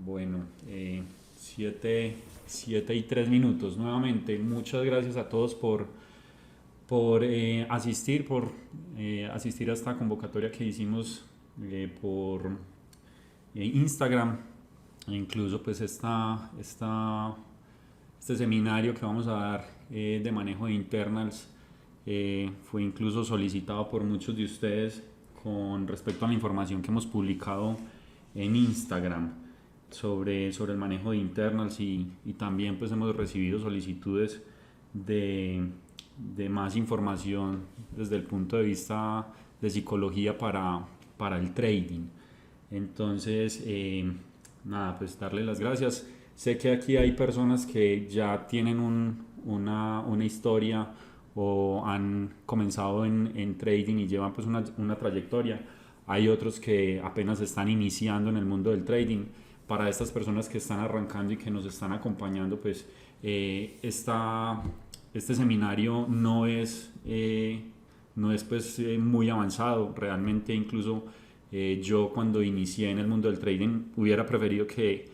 Bueno, 7:03 nuevamente. Muchas gracias a todos por asistir a esta convocatoria que hicimos por Instagram. E incluso pues este seminario que vamos a dar de manejo de internals fue incluso solicitado por muchos de ustedes con respecto a la información que hemos publicado en Instagram sobre el manejo de internals y también pues hemos recibido solicitudes de, de más información desde el punto de vista de psicología para el trading. Entonces, nada, pues darle las gracias. Sé que aquí hay personas que ya tienen una historia o han comenzado en trading y llevan pues una trayectoria. Hay otros que apenas están iniciando en el mundo del trading. Para estas personas que están arrancando y que nos están acompañando, pues este seminario no es pues muy avanzado. Realmente incluso yo cuando inicié en el mundo del trading hubiera preferido que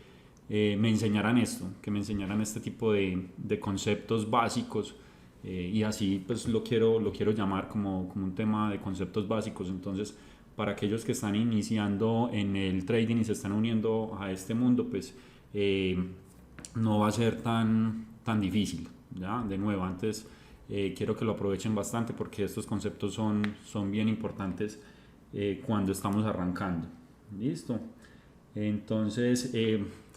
me enseñaran esto, que me enseñaran este tipo de conceptos básicos y así pues lo quiero llamar como un tema de conceptos básicos. Entonces, para aquellos que están iniciando en el trading y se están uniendo a este mundo, pues no va a ser tan difícil. ¿Ya? De nuevo, antes quiero que lo aprovechen bastante porque estos conceptos son bien importantes cuando estamos arrancando. Listo. Entonces,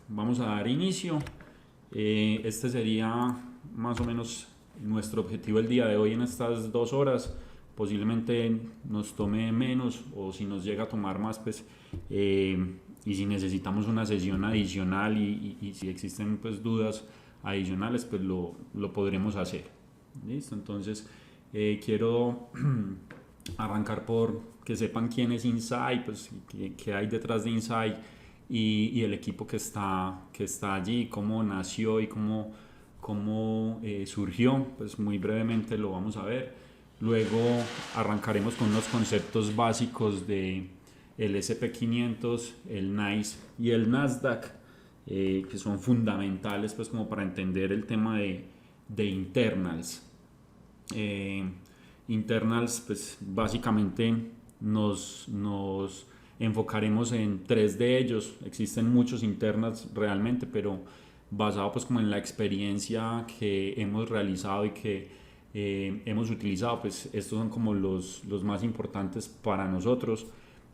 vamos a dar inicio. Este sería más o menos nuestro objetivo el día de hoy en estas 2 horas. Posiblemente nos tome menos o si nos llega a tomar más, pues y si necesitamos una sesión adicional y si existen pues dudas adicionales, pues lo podremos hacer. ¿Listo? Entonces quiero arrancar por que sepan quién es Insight, pues qué hay detrás de Insight y el equipo que está allí, cómo nació y cómo surgió. Pues muy brevemente lo vamos a ver. Luego arrancaremos con unos conceptos básicos de el SP500, el NICE y el Nasdaq, que son fundamentales pues como para entender el tema de internals. Internals, pues básicamente nos enfocaremos en 3 de ellos. Existen muchos internals realmente, pero basado pues como en la experiencia que hemos realizado y que hemos utilizado, pues estos son como los más importantes para nosotros.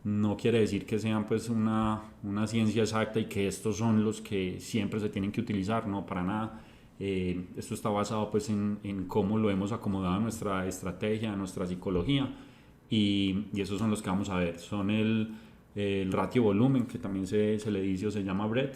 No quiere decir que sean pues una ciencia exacta y que estos son los que siempre se tienen que utilizar, no, para nada. Esto está basado pues en cómo lo hemos acomodado a nuestra estrategia, a nuestra psicología y esos son los que vamos a ver. Son el ratio volumen, que también se le dice o se llama BREDT,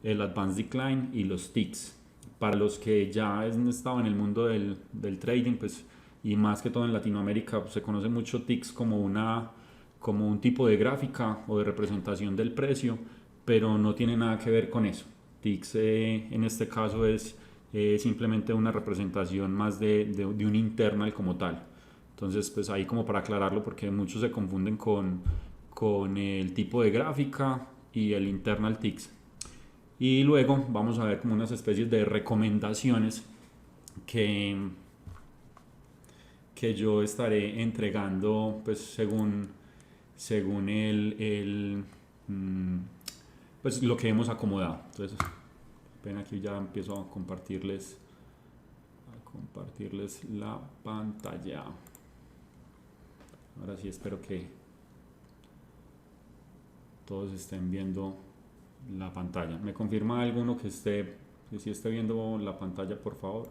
el Advanced Decline y los ticks. Para los que ya han estado en el mundo del trading, pues, y más que todo en Latinoamérica, pues, se conoce mucho ticks como un tipo de gráfica o de representación del precio, pero no tiene nada que ver con eso. Ticks en este caso es simplemente una representación más de un internal como tal. Entonces, pues ahí como para aclararlo, porque muchos se confunden con el tipo de gráfica y el internal ticks. Y luego vamos a ver como unas especies de recomendaciones que yo estaré entregando pues según pues lo que hemos acomodado. Entonces, ven aquí ya empiezo a compartirles la pantalla. Ahora sí espero que todos estén viendo la pantalla. ¿Me confirma alguno que sí esté viendo la pantalla, por favor?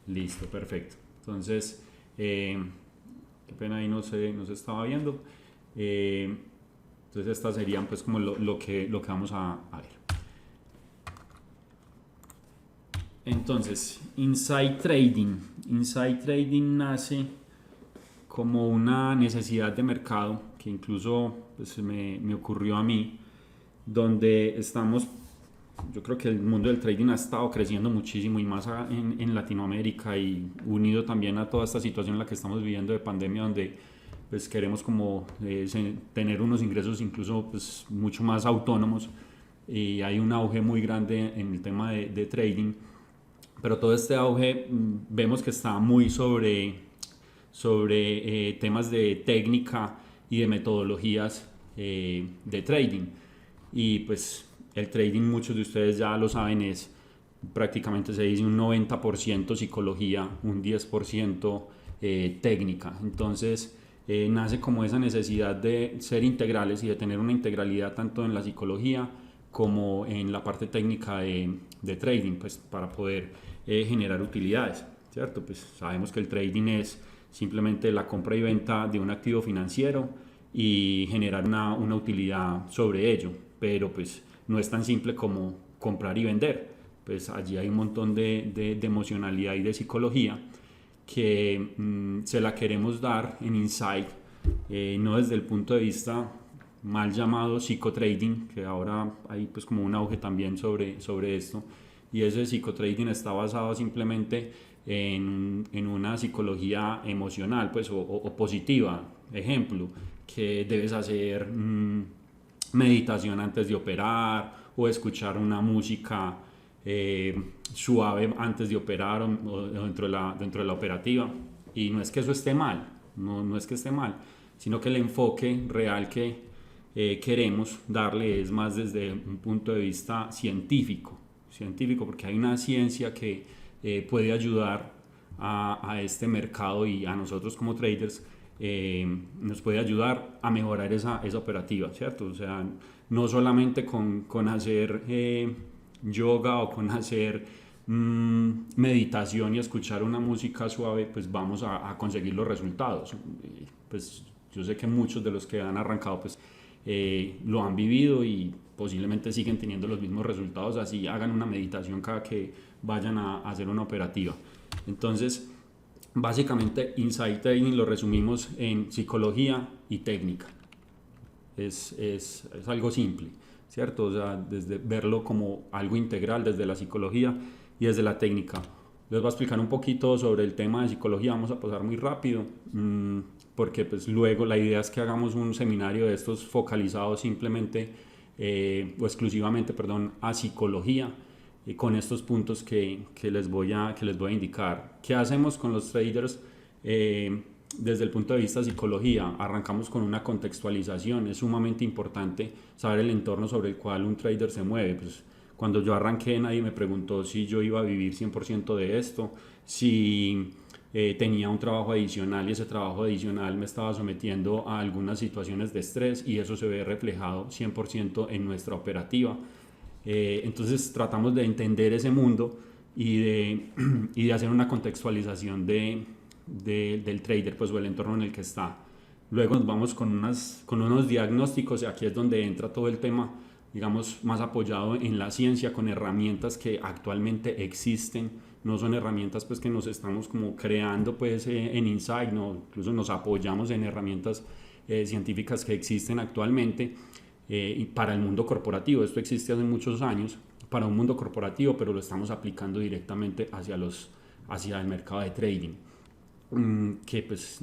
Listo, perfecto. Entonces, qué pena ahí no se estaba viendo. Entonces estas serían pues como lo que vamos a ver. Entonces, Insight Trading. Insight Trading nace como una necesidad de mercado que incluso pues, me ocurrió a mí, donde yo creo que el mundo del trading ha estado creciendo muchísimo y más en Latinoamérica y unido también a toda esta situación en la que estamos viviendo de pandemia, donde pues queremos como tener unos ingresos incluso pues mucho más autónomos, y hay un auge muy grande en el tema de trading, pero todo este auge vemos que está muy sobre temas de técnica y de metodologías de trading. Y pues el trading, muchos de ustedes ya lo saben, es prácticamente, se dice, un 90% psicología, un 10% técnica. Entonces nace como esa necesidad de ser integrales y de tener una integralidad tanto en la psicología como en la parte técnica de trading, pues para poder generar utilidades, ¿cierto? Pues sabemos que el trading es simplemente la compra y venta de un activo financiero y generar una utilidad sobre ello, pero pues no es tan simple como comprar y vender. Pues allí hay un montón de emocionalidad y de psicología que se la queremos dar en Insight, no desde el punto de vista mal llamado psicotrading, que ahora hay pues como un auge también sobre esto, y ese psicotrading está basado simplemente en una psicología emocional pues, o positiva. Ejemplo, que debes hacer meditación antes de operar, o escuchar una música suave antes de operar, o dentro de la operativa. Y no es que eso esté mal, no es que esté mal, sino que el enfoque real que queremos darle es más desde un punto de vista científico, porque hay una ciencia que puede ayudar a este mercado, y a nosotros como traders nos puede ayudar a mejorar esa operativa, ¿cierto? O sea, no solamente con hacer yoga o con hacer meditación y escuchar una música suave, pues vamos a conseguir los resultados. Pues yo sé que muchos de los que han arrancado pues lo han vivido y posiblemente siguen teniendo los mismos resultados, así hagan una meditación cada que vayan a hacer una operativa. Entonces, básicamente Insight Trading lo resumimos en psicología y técnica. Es algo simple, ¿cierto? O sea, desde verlo como algo integral desde la psicología y desde la técnica. Les voy a explicar un poquito sobre el tema de psicología, vamos a pasar muy rápido, porque pues luego la idea es que hagamos un seminario de estos focalizado simplemente o exclusivamente, perdón, a psicología, con estos puntos que les voy a indicar. ¿Qué hacemos con los traders? Desde el punto de vista de psicología, arrancamos con una contextualización. Es sumamente importante saber el entorno sobre el cual un trader se mueve. Pues, cuando yo arranqué, nadie me preguntó si yo iba a vivir 100% de esto, si tenía un trabajo adicional, y ese trabajo adicional me estaba sometiendo a algunas situaciones de estrés, y eso se ve reflejado 100% en nuestra operativa. Entonces tratamos de entender ese mundo y de hacer una contextualización del trader, pues, o el entorno en el que está. Luego nos vamos con unos diagnósticos, y aquí es donde entra todo el tema, digamos, más apoyado en la ciencia, con herramientas que actualmente existen. No son herramientas pues que nos estamos como creando pues en Insight, no, incluso nos apoyamos en herramientas científicas que existen actualmente y para el mundo corporativo. Esto existe hace muchos años para un mundo corporativo, pero lo estamos aplicando directamente hacia el mercado de trading, que pues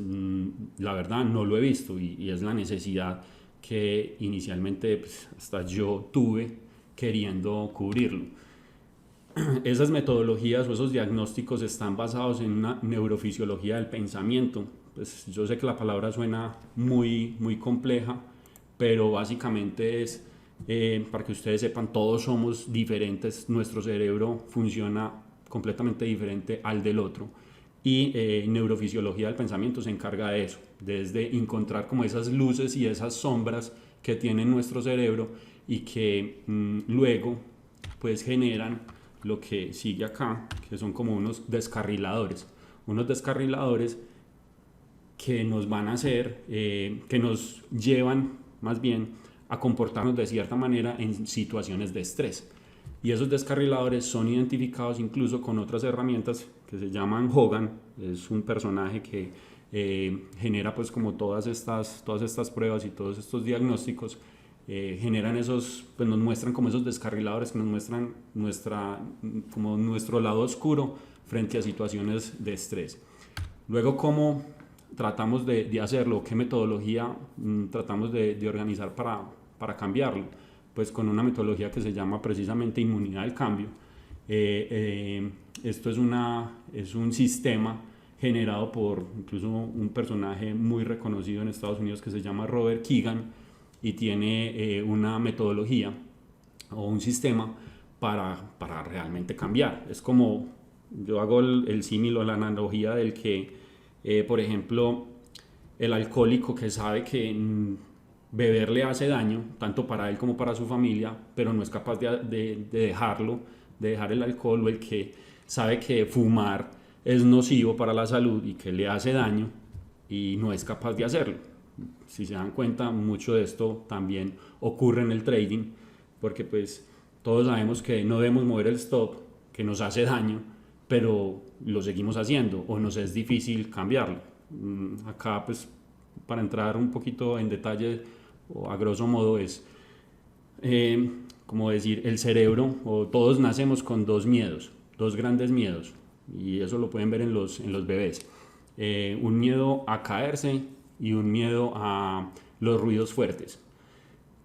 la verdad no lo he visto, y es la necesidad que inicialmente pues, hasta yo tuve queriendo cubrirlo. Esas metodologías o esos diagnósticos están basados en una neurofisiología del pensamiento. Pues yo sé que la palabra suena muy, muy compleja, pero básicamente es, para que ustedes sepan, todos somos diferentes, nuestro cerebro funciona completamente diferente al del otro, y neurofisiología del pensamiento se encarga de eso, desde encontrar como esas luces y esas sombras que tiene nuestro cerebro, y que luego pues generan lo que sigue acá, que son como unos descarriladores que nos van a hacer, que nos llevan más bien a comportarnos de cierta manera en situaciones de estrés. Y esos descarriladores son identificados incluso con otras herramientas que se llaman Hogan. Es un personaje que genera pues como todas estas pruebas y todos estos diagnósticos. Generan esos, pues nos muestran como esos descarriladores que nos muestran como nuestro lado oscuro frente a situaciones de estrés. Luego, ¿cómo tratamos de hacerlo, qué metodología tratamos de organizar para cambiarlo, pues con una metodología que se llama precisamente inmunidad al cambio. Esto es un sistema generado por incluso un personaje muy reconocido en Estados Unidos que se llama Robert Keegan, y tiene una metodología o un sistema para realmente cambiar. Es como, yo hago el símil o la analogía del que, por ejemplo, el alcohólico que sabe que beber le hace daño, tanto para él como para su familia, pero no es capaz de dejarlo, de dejar el alcohol, o el que sabe que fumar es nocivo para la salud y que le hace daño y no es capaz de hacerlo. Si se dan cuenta, mucho de esto también ocurre en el trading, porque pues todos sabemos que no debemos mover el stop, que nos hace daño, pero lo seguimos haciendo o nos es difícil cambiarlo. Acá pues para entrar un poquito en detalle o a grosso modo es como decir, el cerebro, o todos nacemos con dos miedos, dos grandes miedos, y eso lo pueden ver en los bebés. Un miedo a caerse y un miedo a los ruidos fuertes.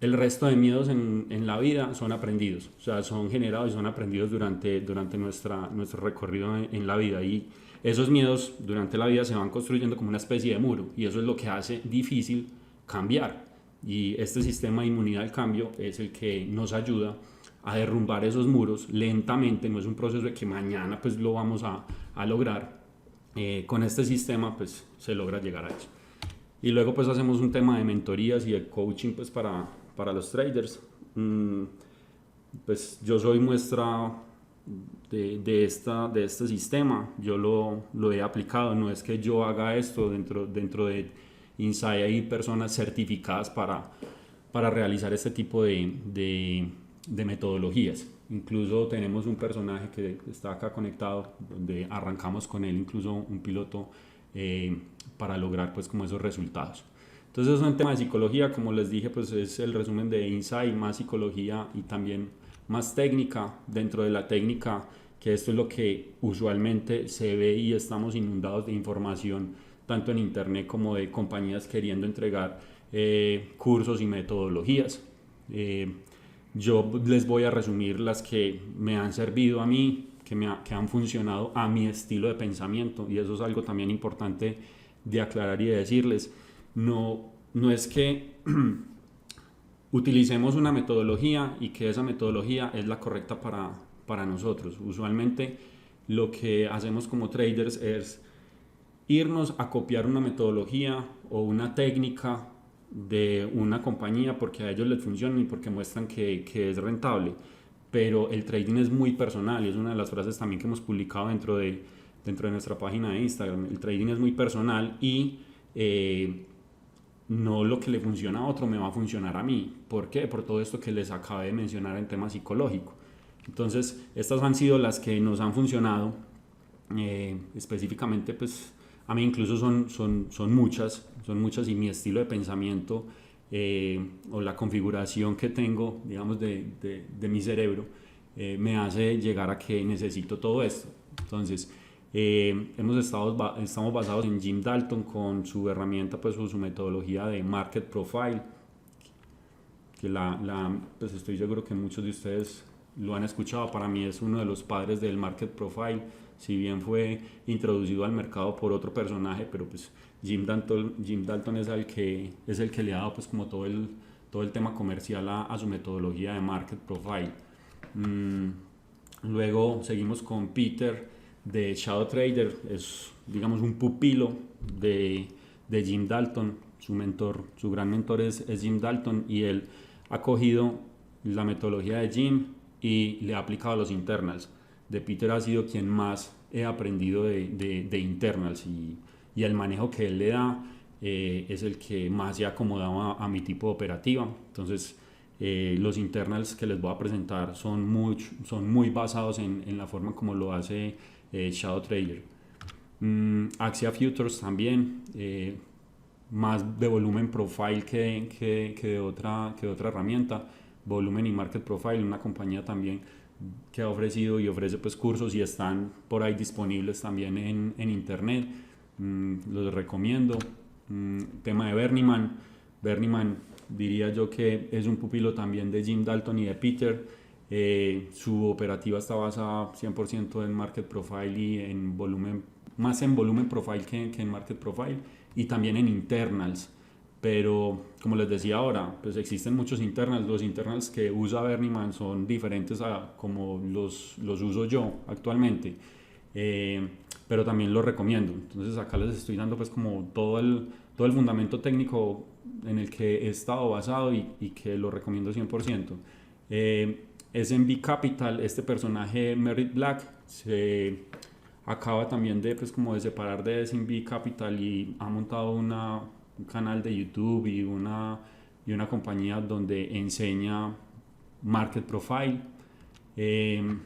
El resto de miedos en la vida son aprendidos, o sea, son generados y son aprendidos durante nuestro recorrido en la vida, y esos miedos durante la vida se van construyendo como una especie de muro, y eso es lo que hace difícil cambiar. Y este sistema de inmunidad al cambio es el que nos ayuda a derrumbar esos muros lentamente. No es un proceso de que mañana pues lo vamos a lograr. Con este sistema pues se logra llegar a eso. Y luego pues hacemos un tema de mentorías y de coaching pues para los traders. Pues yo soy muestra de este sistema. Yo lo he aplicado. No es que yo haga esto dentro de Insight. Hay personas certificadas para realizar este tipo de metodologías. Incluso tenemos un personaje que está acá conectado, donde arrancamos con él, incluso un piloto, para lograr pues como esos resultados. Entonces es un tema de psicología, como les dije, pues es el resumen de Insight, más psicología y también más técnica. Dentro de la técnica, que esto es lo que usualmente se ve y estamos inundados de información, tanto en internet como de compañías queriendo entregar cursos y metodologías. Yo les voy a resumir las que me han servido a mí, que han funcionado a mi estilo de pensamiento, y eso es algo también importante de aclarar y de decirles. No es que utilicemos una metodología y que esa metodología es la correcta para nosotros. Usualmente lo que hacemos como traders es irnos a copiar una metodología o una técnica de una compañía porque a ellos les funciona y porque muestran que es rentable, pero el trading es muy personal, y es una de las frases también que hemos publicado dentro de nuestra página de Instagram. El trading es muy personal y no lo que le funciona a otro me va a funcionar a mí. ¿Por qué? Por todo esto que les acabé de mencionar en tema psicológico. Entonces estas han sido las que nos han funcionado. Específicamente pues a mí incluso son muchas, y mi estilo de pensamiento o la configuración que tengo, digamos, de mi cerebro me hace llegar a que necesito todo esto. Entonces estamos basados en Jim Dalton con su herramienta, pues su metodología de Market Profile, que pues estoy seguro que muchos de ustedes lo han escuchado. Para mí es uno de los padres del Market Profile, si bien fue introducido al mercado por otro personaje, pero pues Jim Dalton es el que le ha dado pues como todo el tema comercial a su metodología de Market Profile. Luego seguimos con Peter de Shadow Trader, es digamos un pupilo de Jim Dalton. Su gran mentor es Jim Dalton, y él ha cogido la metodología de Jim y le ha aplicado los internals. De Peter ha sido quien más he aprendido de internals, y el manejo que él le da es el que más se ha acomodado a mi tipo de operativa. Entonces los internals que les voy a presentar son muy basados en la forma como lo hace Shadow Trader. Axia Futures también, más de volumen profile que de otra herramienta. Volumen y Market Profile, una compañía también que ha ofrecido y ofrece pues cursos, y están por ahí disponibles también en internet. los recomiendo. Tema de Berniman diría yo que es un pupilo también de Jim Dalton y de Peter. Su operativa está basada 100% en market profile y en volumen, más en volumen profile que en market profile, y también en internals. Pero como les decía ahora, pues existen muchos internals. Los internals que usa Berniman son diferentes a como los uso yo actualmente. Pero también los recomiendo. Entonces acá les estoy dando pues como todo el fundamento técnico en el que he estado basado y que lo recomiendo 100%. SMB Capital, este personaje Merritt Black, se acaba también de pues como de separar de SMB Capital y ha montado un canal de YouTube y una compañía donde enseña market profile. ¿Quién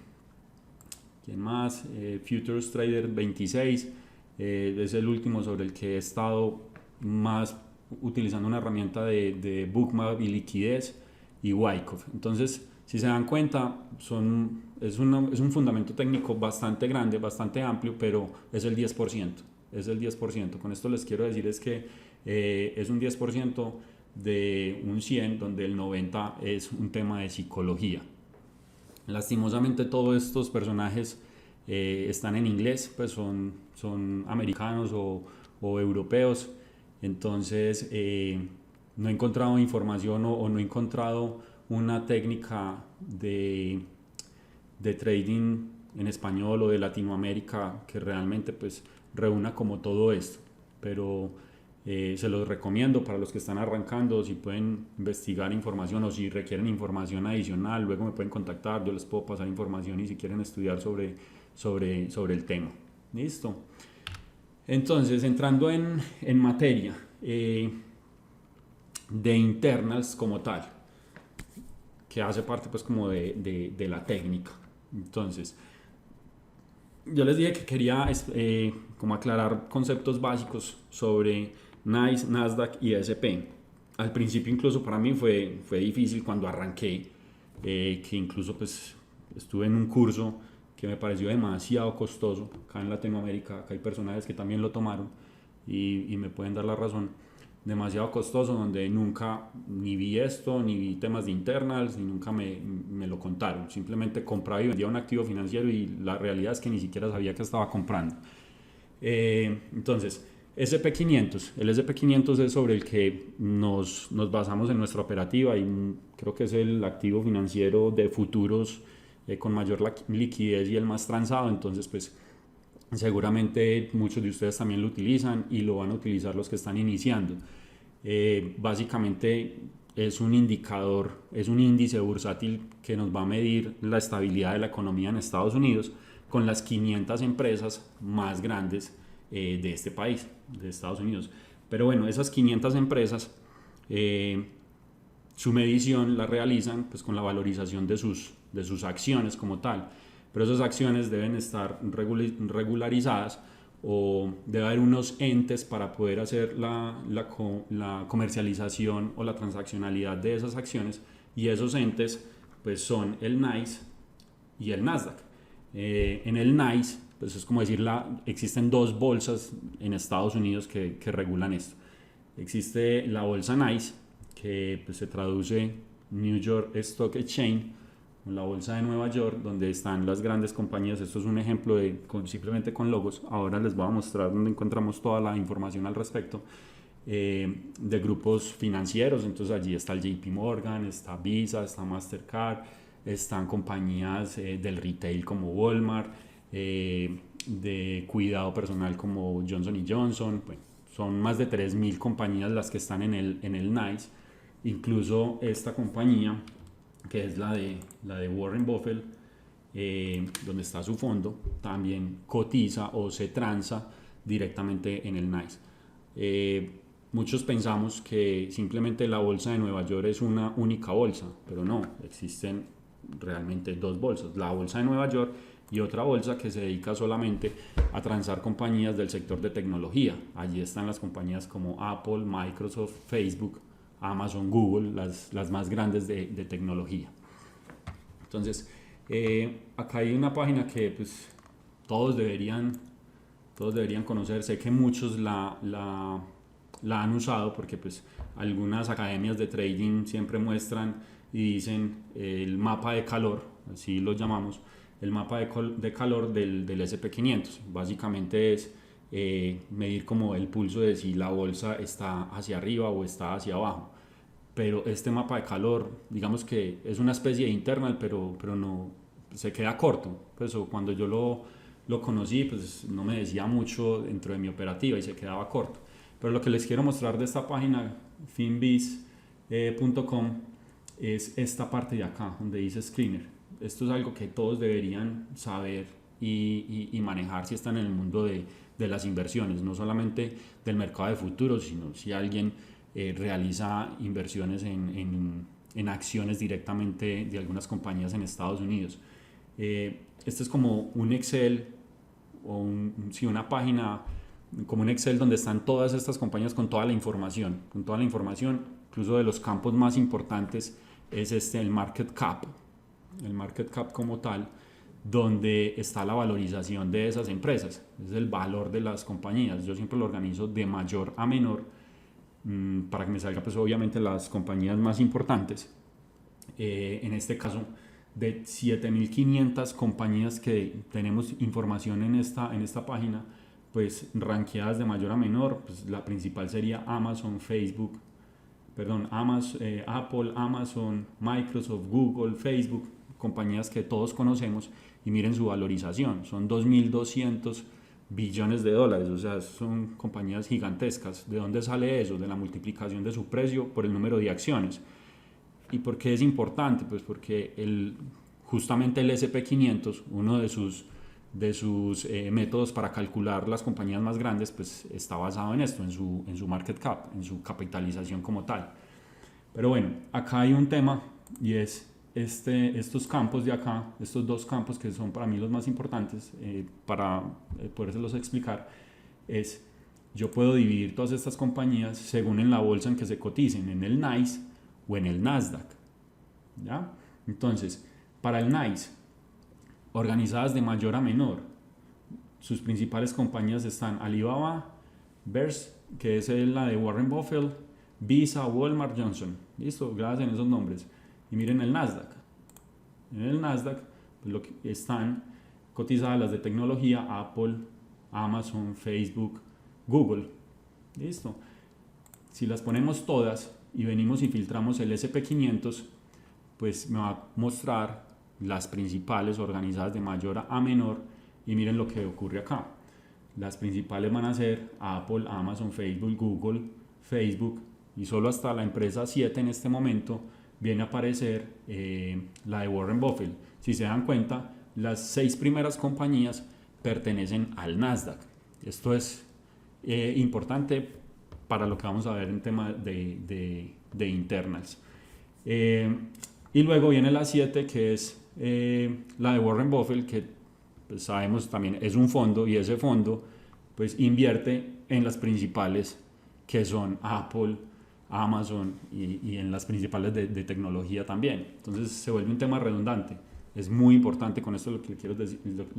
más? Futures Trader 26 es el último sobre el que he estado más utilizando una herramienta de Bookmap y liquidez, y Wyckoff. Entonces, si se dan cuenta, es un fundamento técnico bastante grande, bastante amplio, pero es el 10%. Es el 10%. Con esto les quiero decir es que es un 10% de un 100, donde el 90 es un tema de psicología. Lastimosamente todos estos personajes están en inglés, pues son americanos o europeos. Entonces no he encontrado información o no he encontrado una técnica de trading en español o de Latinoamérica que realmente pues reúna como todo esto. Pero se los recomiendo para los que están arrancando. Si pueden investigar información o si requieren información adicional, luego me pueden contactar, yo les puedo pasar información, y si quieren estudiar sobre el tema. Listo. Entonces, entrando en materia de internals como tal, que hace parte pues como de la técnica. Entonces, yo les dije que quería como aclarar conceptos básicos sobre NICE, Nasdaq y S&P. Al principio incluso para mí fue difícil cuando arranqué, que incluso pues estuve en un curso que me pareció demasiado costoso. Acá en Latinoamérica, acá hay personajes que también lo tomaron y me pueden dar la razón. Demasiado costoso, donde nunca ni vi esto, ni vi temas de internals, ni nunca me lo contaron. Simplemente compraba y vendía un activo financiero y la realidad es que ni siquiera sabía que estaba comprando. Entonces, SP500. El SP500 es sobre el que nos basamos en nuestra operativa, y creo que es el activo financiero de futuros con mayor liquidez y el más transado. Entonces, pues seguramente muchos de ustedes también lo utilizan y lo van a utilizar los que están iniciando. Básicamente es un indicador, es un índice bursátil que nos va a medir la estabilidad de la economía en Estados Unidos con las 500 empresas más grandes de este país, de Estados Unidos. Pero bueno, esas 500 empresas, su medición la realizan pues con la valorización de sus acciones como tal. Pero esas acciones deben estar regularizadas, o debe haber unos entes para poder hacer la comercialización o la transaccionalidad de esas acciones, y esos entes pues son el NICE y el Nasdaq. En el NICE pues es como decir, existen dos bolsas en Estados Unidos que regulan esto. Existe la bolsa NICE, que pues se traduce New York Stock Exchange, la bolsa de Nueva York, donde están las grandes compañías. Esto es un ejemplo simplemente con logos. Ahora les voy a mostrar donde encontramos toda la información al respecto, de grupos financieros. Entonces allí está el JP Morgan, está Visa, está Mastercard, están compañías del retail como Walmart, de cuidado personal como Johnson Johnson. Bueno, son más de 3.000 compañías las que están en el NICE. Incluso esta compañía, que es la de Warren Buffett, donde está su fondo, también cotiza o se transa directamente en el NICE. Muchos pensamos que simplemente la bolsa de Nueva York es una única bolsa, pero no, existen realmente dos bolsas: la bolsa de Nueva York y otra bolsa que se dedica solamente a transar compañías del sector de tecnología. Allí están las compañías como Apple, Microsoft, Facebook, Amazon, Google, las más grandes de tecnología. Entonces, acá hay una página que pues todos deberían todos deberían conocer. Sé que muchos la han usado porque pues algunas academias de trading siempre muestran y dicen el mapa de calor, así lo llamamos, el mapa de calor del SP500. Básicamente es medir como el pulso de si la bolsa está hacia arriba o está hacia abajo. Pero este mapa de calor, digamos que es una especie de internal, pero no se queda corto. Pues, o cuando yo lo conocí, pues no me decía mucho dentro de mi operativa y se quedaba corto. Pero lo que les quiero mostrar de esta página, finbiz.com, es esta parte de acá, donde dice Screener. Esto es algo que todos deberían saber y manejar si están en el mundo de las inversiones, no solamente del mercado de futuros, sino si alguien realiza inversiones en acciones directamente de algunas compañías en Estados Unidos. Este es como un Excel o una página como un Excel donde están todas estas compañías con toda la información, incluso de los campos más importantes es el market cap como tal, donde está la valorización de esas empresas, es el valor de las compañías. Yo siempre lo organizo de mayor a menor para que me salga pues obviamente las compañías más importantes. En este caso de 7.500 compañías que tenemos información en esta página, pues rankeadas de mayor a menor, pues la principal sería Apple, Amazon, Microsoft, Google, Facebook, compañías que todos conocemos, y miren su valorización, son 2.200 billones de dólares, o sea, son compañías gigantescas. ¿De dónde sale eso? De la multiplicación de su precio por el número de acciones. ¿Y por qué es importante? Pues porque justamente el SP500, uno de sus métodos para calcular las compañías más grandes, pues está basado en esto, en su market cap, en su capitalización como tal. Pero bueno, acá hay un tema, y es estos campos de acá, estos dos campos que son para mí los más importantes para podérselos explicar, es yo puedo dividir todas estas compañías según en la bolsa en que se coticen, en el NYSE o en el Nasdaq, ¿ya? Entonces, para el NYSE, organizadas de mayor a menor, sus principales compañías están Alibaba, Bears, que es la de Warren Buffett, Visa, Walmart, Johnson. Listo, gracias en esos nombres. Y miren el Nasdaq. En el Nasdaq están cotizadas las de tecnología: Apple, Amazon, Facebook, Google. Listo. Si las ponemos todas y venimos y filtramos el SP500, pues me va a mostrar las principales organizadas de mayor a menor, y miren lo que ocurre acá. Las principales van a ser Apple, Amazon, Facebook, Google, Facebook, y solo hasta la empresa 7 en este momento viene a aparecer la de Warren Buffett. Si se dan cuenta, las 6 primeras compañías pertenecen al Nasdaq. Esto es importante para lo que vamos a ver en tema de internals. Y luego viene la 7, que es la de Warren Buffett, que pues sabemos también es un fondo, y ese fondo pues invierte en las principales, que son Apple, Amazon y en las principales de tecnología también. Entonces se vuelve un tema redundante. Es muy importante, con esto lo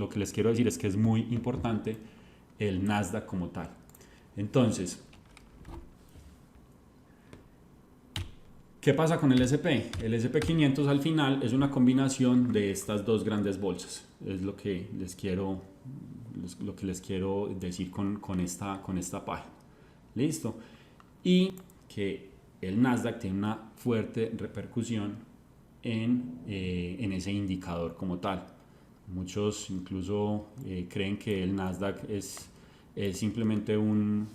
que les quiero decir es que es muy importante el Nasdaq como tal. Entonces, ¿qué pasa con el SP? El SP500 al final es una combinación de estas dos grandes bolsas. Es lo que les quiero decir con esta página. Listo. Y que el Nasdaq tiene una fuerte repercusión en ese indicador como tal. Muchos incluso creen que el Nasdaq es simplemente un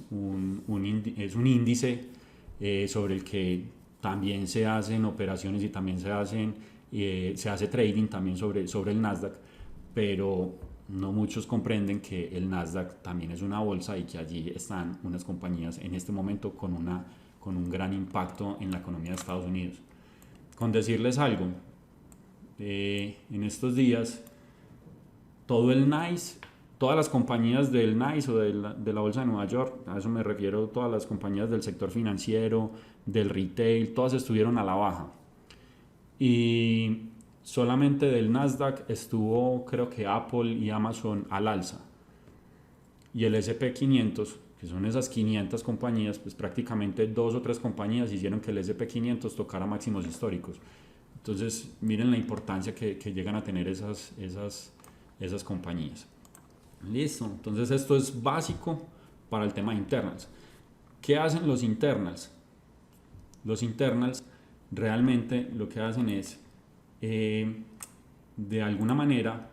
índice sobre el que también se hacen operaciones y también se hace trading también sobre el Nasdaq, pero no muchos comprenden que el Nasdaq también es una bolsa y que allí están unas compañías en este momento con un gran impacto en la economía de Estados Unidos. Con decirles algo, en estos días todo el NYSE, todas las compañías del NYSE o de la bolsa de Nueva York, a eso me refiero, todas las compañías del sector financiero, del retail, todas estuvieron a la baja, y solamente del Nasdaq estuvo, creo que Apple y Amazon al alza. y el SP500, que son esas 500 compañías, pues prácticamente 2 o 3 compañías hicieron que el SP500 tocara máximos históricos. Entonces, miren la importancia que llegan a tener esas compañías. Listo, entonces esto es básico para el tema de internals. ¿Qué hacen los internals? Los internals realmente lo que hacen es, de alguna manera,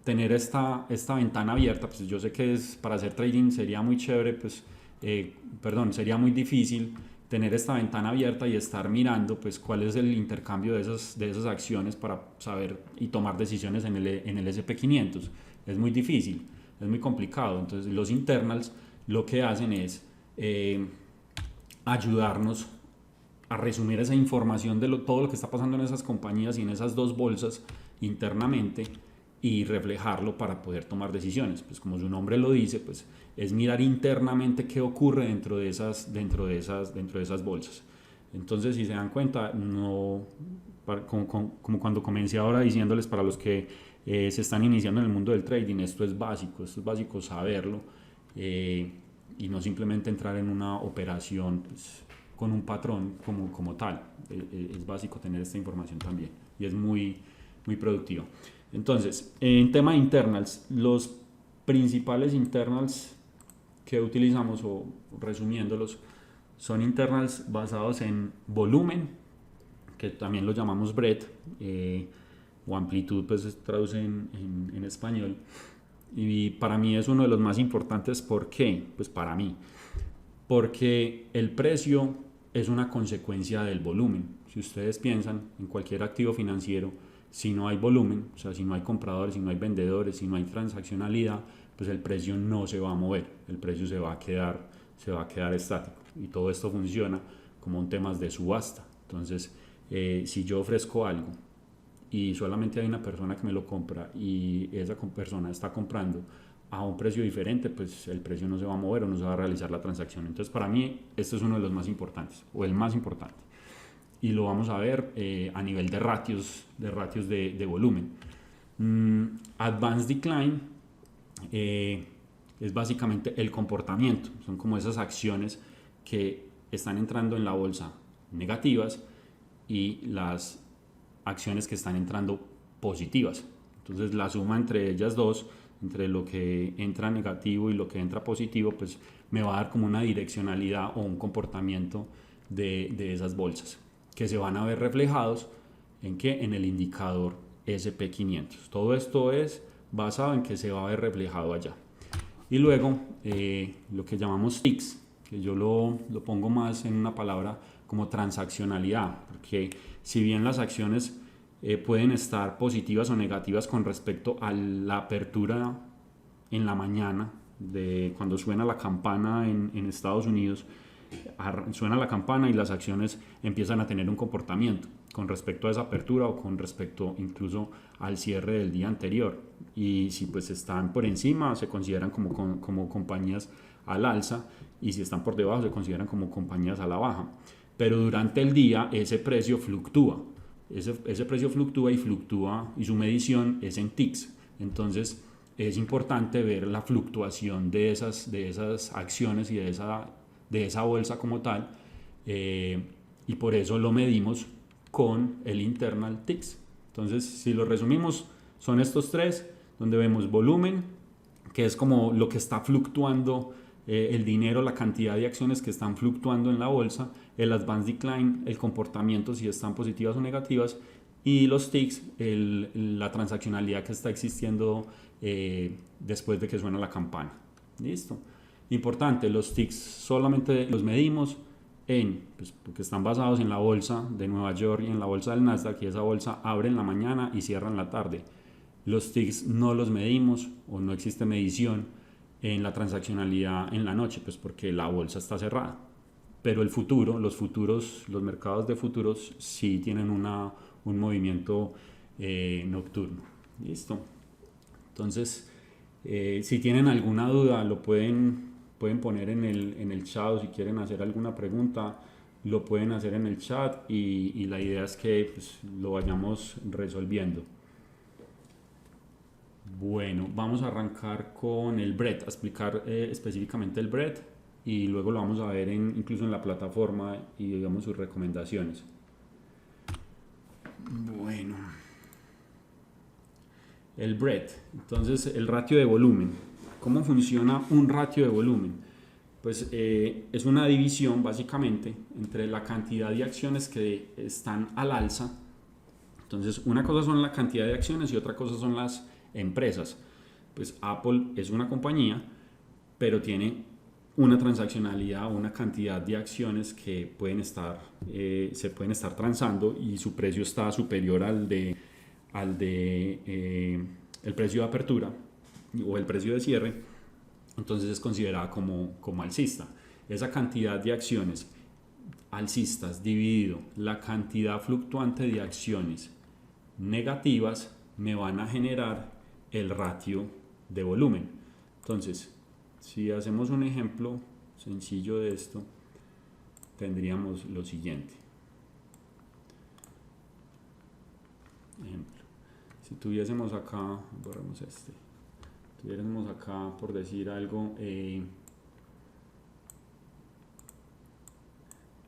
tener esta ventana abierta. Pues yo sé que para hacer trading sería muy chévere, pues, sería muy difícil tener esta ventana abierta y estar mirando pues cuál es el intercambio de esas acciones para saber y tomar decisiones en el SP500. Es muy difícil, es muy complicado. Entonces los internals lo que hacen es ayudarnos a resumir esa información de todo lo que está pasando en esas compañías y en esas dos bolsas internamente y reflejarlo para poder tomar decisiones. Pues como su nombre lo dice, pues es mirar internamente qué ocurre dentro de esas bolsas. Entonces, si se dan cuenta, como cuando comencé ahora diciéndoles, para los que se están iniciando en el mundo del trading, esto es básico saberlo, y no simplemente entrar en una operación pues, con un patrón como tal. Es básico tener esta información también y es muy productivo. Entonces, en tema de internals, los principales internals que utilizamos, o resumiéndolos, son internals basados en volumen, que también lo llamamos breadth, o amplitud, pues se traduce en español. Y para mí es uno de los más importantes. ¿Por qué? Pues para mí, porque el precio es una consecuencia del volumen. Si ustedes piensan en cualquier activo financiero, si no hay volumen, o sea, si no hay compradores, si no hay vendedores, si no hay transaccionalidad, pues el precio no se va a mover, el precio se va a quedar estático. Y todo esto funciona como un tema de subasta. Entonces, si yo ofrezco algo y solamente hay una persona que me lo compra y esa persona está comprando a un precio diferente, pues el precio no se va a mover o no se va a realizar la transacción. Entonces, para mí, este es uno de los más importantes, o el más importante. Y lo vamos a ver a nivel de ratios de volumen. Advanced Decline es básicamente el comportamiento. Son como esas acciones que están entrando en la bolsa negativas y las acciones que están entrando positivas. Entonces la suma entre ellas dos, entre lo que entra negativo y lo que entra positivo, pues me va a dar como una direccionalidad o un comportamiento de esas bolsas, que se van a ver reflejados en ¿qué? En el indicador SP500. Todo esto es basado en que se va a ver reflejado allá. Y luego lo que llamamos TICS, que yo lo pongo más en una palabra como transaccionalidad, porque si bien las acciones pueden estar positivas o negativas con respecto a la apertura en la mañana, de cuando suena la campana en Estados Unidos, suena la campana y las acciones empiezan a tener un comportamiento con respecto a esa apertura o con respecto incluso al cierre del día anterior, y si pues están por encima se consideran como compañías al alza, y si están por debajo se consideran como compañías a la baja. Pero durante el día ese precio fluctúa, ese precio fluctúa y su medición es en ticks. Entonces es importante ver la fluctuación de esas acciones y de esa bolsa como tal, y por eso lo medimos con el internal ticks. Entonces, si lo resumimos, son estos tres, donde vemos volumen, que es como lo que está fluctuando, el dinero, la cantidad de acciones que están fluctuando en la bolsa, el advanced decline, el comportamiento, si están positivas o negativas, y los ticks, la transaccionalidad que está existiendo después de que suena la campana. Listo. Importante, los ticks solamente los medimos porque están basados en la bolsa de Nueva York y en la bolsa del Nasdaq, y esa bolsa abre en la mañana y cierra en la tarde. Los ticks no los medimos, o no existe medición en la transaccionalidad en la noche, pues porque la bolsa está cerrada. Pero los mercados de futuros sí tienen un movimiento nocturno. Listo. Entonces, si tienen alguna duda, lo pueden poner en el chat, o si quieren hacer alguna pregunta, lo pueden hacer en el chat, y la idea es que pues, lo vayamos resolviendo. Bueno, vamos a arrancar con el bread, a explicar específicamente el bread y luego lo vamos a ver incluso en la plataforma y digamos sus recomendaciones. Bueno, el bread, entonces el ratio de volumen. ¿Cómo funciona un ratio de volumen? Pues es una división básicamente entre la cantidad de acciones que están al alza. Entonces, una cosa son la cantidad de acciones y otra cosa son las empresas. Pues Apple es una compañía, pero tiene una transaccionalidad, una cantidad de acciones que se pueden estar transando y su precio está superior al de el precio de apertura o el precio de cierre, entonces es considerada como alcista. Esa cantidad de acciones alcistas dividido la cantidad fluctuante de acciones negativas me van a generar el ratio de volumen. Entonces, si hacemos un ejemplo sencillo de esto, tendríamos lo siguiente. Ejemplo, si tuviésemos acá, borramos tuviésemos acá, por decir algo,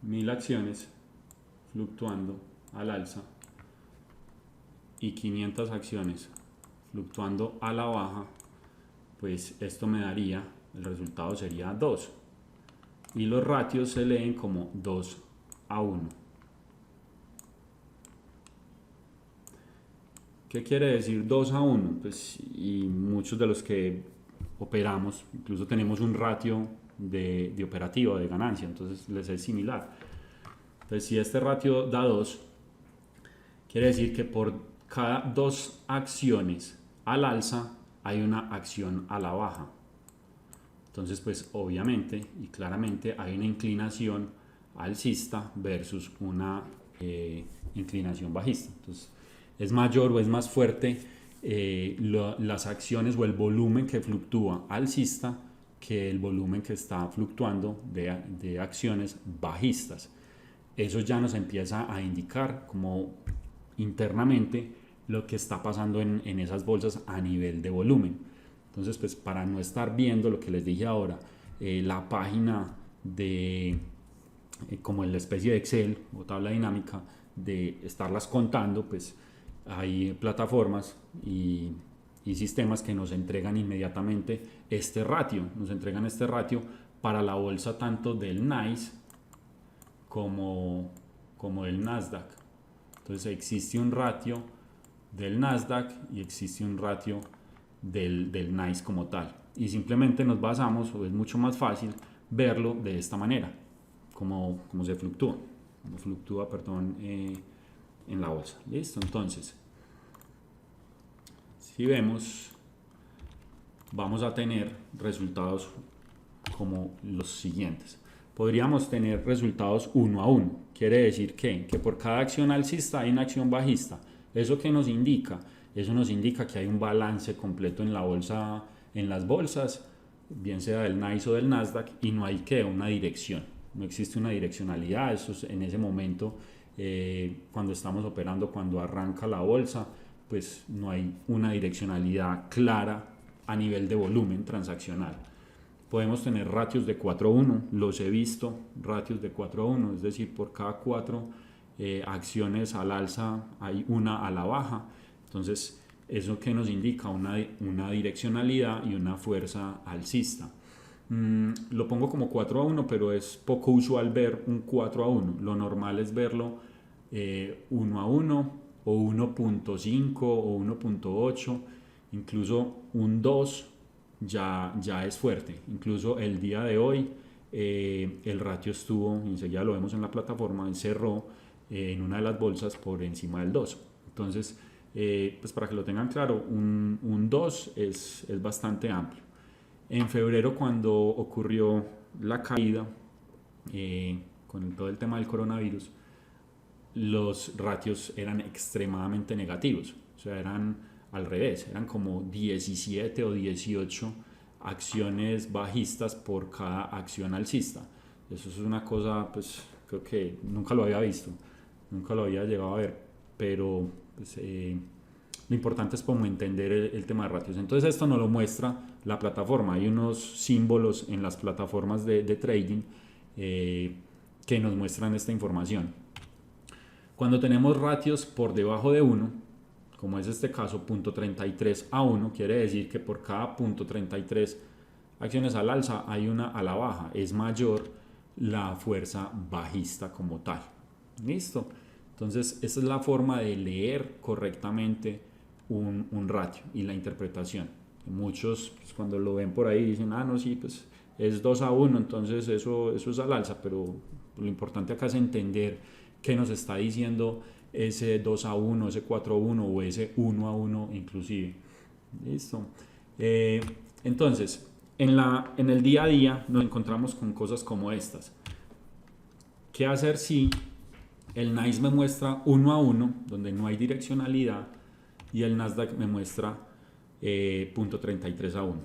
1000 acciones fluctuando al alza y 500 acciones fluctuando a la baja, pues esto me daría, el resultado sería 2 y los ratios se leen como 2:1. ¿Qué quiere decir 2:1? Pues, y muchos de los que operamos, incluso tenemos un ratio de operativa, de ganancia, entonces les es similar. Entonces, si este ratio da 2, quiere decir que por cada 2 acciones al alza hay una acción a la baja. Entonces, pues obviamente y claramente hay una inclinación alcista versus una inclinación bajista. Entonces, es mayor o es más fuerte las acciones o el volumen que fluctúa alcista que el volumen que está fluctuando de acciones bajistas. Eso ya nos empieza a indicar como internamente lo que está pasando en esas bolsas a nivel de volumen. Entonces, pues para no estar viendo lo que les dije ahora, la página de como en la especie de Excel o tabla dinámica de estarlas contando, pues hay plataformas y sistemas que nos entregan inmediatamente nos entregan este ratio para la bolsa tanto del NYSE como del Nasdaq. Entonces existe un ratio del Nasdaq y existe un ratio del NYSE como tal. Y simplemente nos basamos, o es mucho más fácil verlo de esta manera, como fluctúa, perdón, en la bolsa. Listo, entonces, si vemos, vamos a tener resultados como los siguientes. Podríamos tener resultados 1:1. Quiere decir que por cada acción alcista hay una acción bajista. ¿Eso qué nos indica? Eso nos indica que hay un balance completo en la bolsa, en las bolsas, bien sea del NYSE o del Nasdaq, y no hay una dirección. No existe una direccionalidad. Eso es en ese momento, cuando estamos operando, cuando arranca la bolsa, pues no hay una direccionalidad clara a nivel de volumen transaccional. Podemos tener ratios de 4:1, los he visto, ratios de 4:1, es decir, por cada 4 acciones al alza hay una a la baja. Entonces, eso que nos indica una direccionalidad y una fuerza alcista. Lo pongo como 4:1, pero es poco usual ver un 4:1. Lo normal es verlo 1:1 o 1.5 o 1.8, incluso un 2 ya es fuerte. Incluso el día de hoy el ratio estuvo, enseguida lo vemos en la plataforma, cerró en una de las bolsas por encima del 2. Entonces, pues para que lo tengan claro, un 2 es bastante amplio. En febrero, cuando ocurrió la caída con todo el tema del coronavirus, los ratios eran extremadamente negativos, o sea, eran al revés, eran como 17 o 18 acciones bajistas por cada acción alcista. Eso es una cosa, pues creo que nunca lo había visto, nunca lo había llegado a ver, pero pues, lo importante es como entender el tema de ratios. Entonces esto nos lo muestra la plataforma. Hay unos símbolos en las plataformas de trading que nos muestran esta información. Cuando tenemos ratios por debajo de 1, como es este caso, 0.33 a 1, quiere decir que por cada 0.33 acciones al alza hay una a la baja. Es mayor la fuerza bajista como tal. ¿Listo? Entonces, esta es la forma de leer correctamente un ratio y la interpretación. Muchos, pues, cuando lo ven por ahí, dicen, ah, no, sí, pues es 2 a 1, entonces eso es al alza, pero lo importante acá es entender qué nos está diciendo ese 2 a 1, ese 4 a 1 o ese 1 a 1 inclusive. ¿Listo? Entonces, en el día a día nos encontramos con cosas como estas. ¿Qué hacer si el NICE me muestra 1 a 1, donde no hay direccionalidad, y el Nasdaq me muestra 0.33 a 1?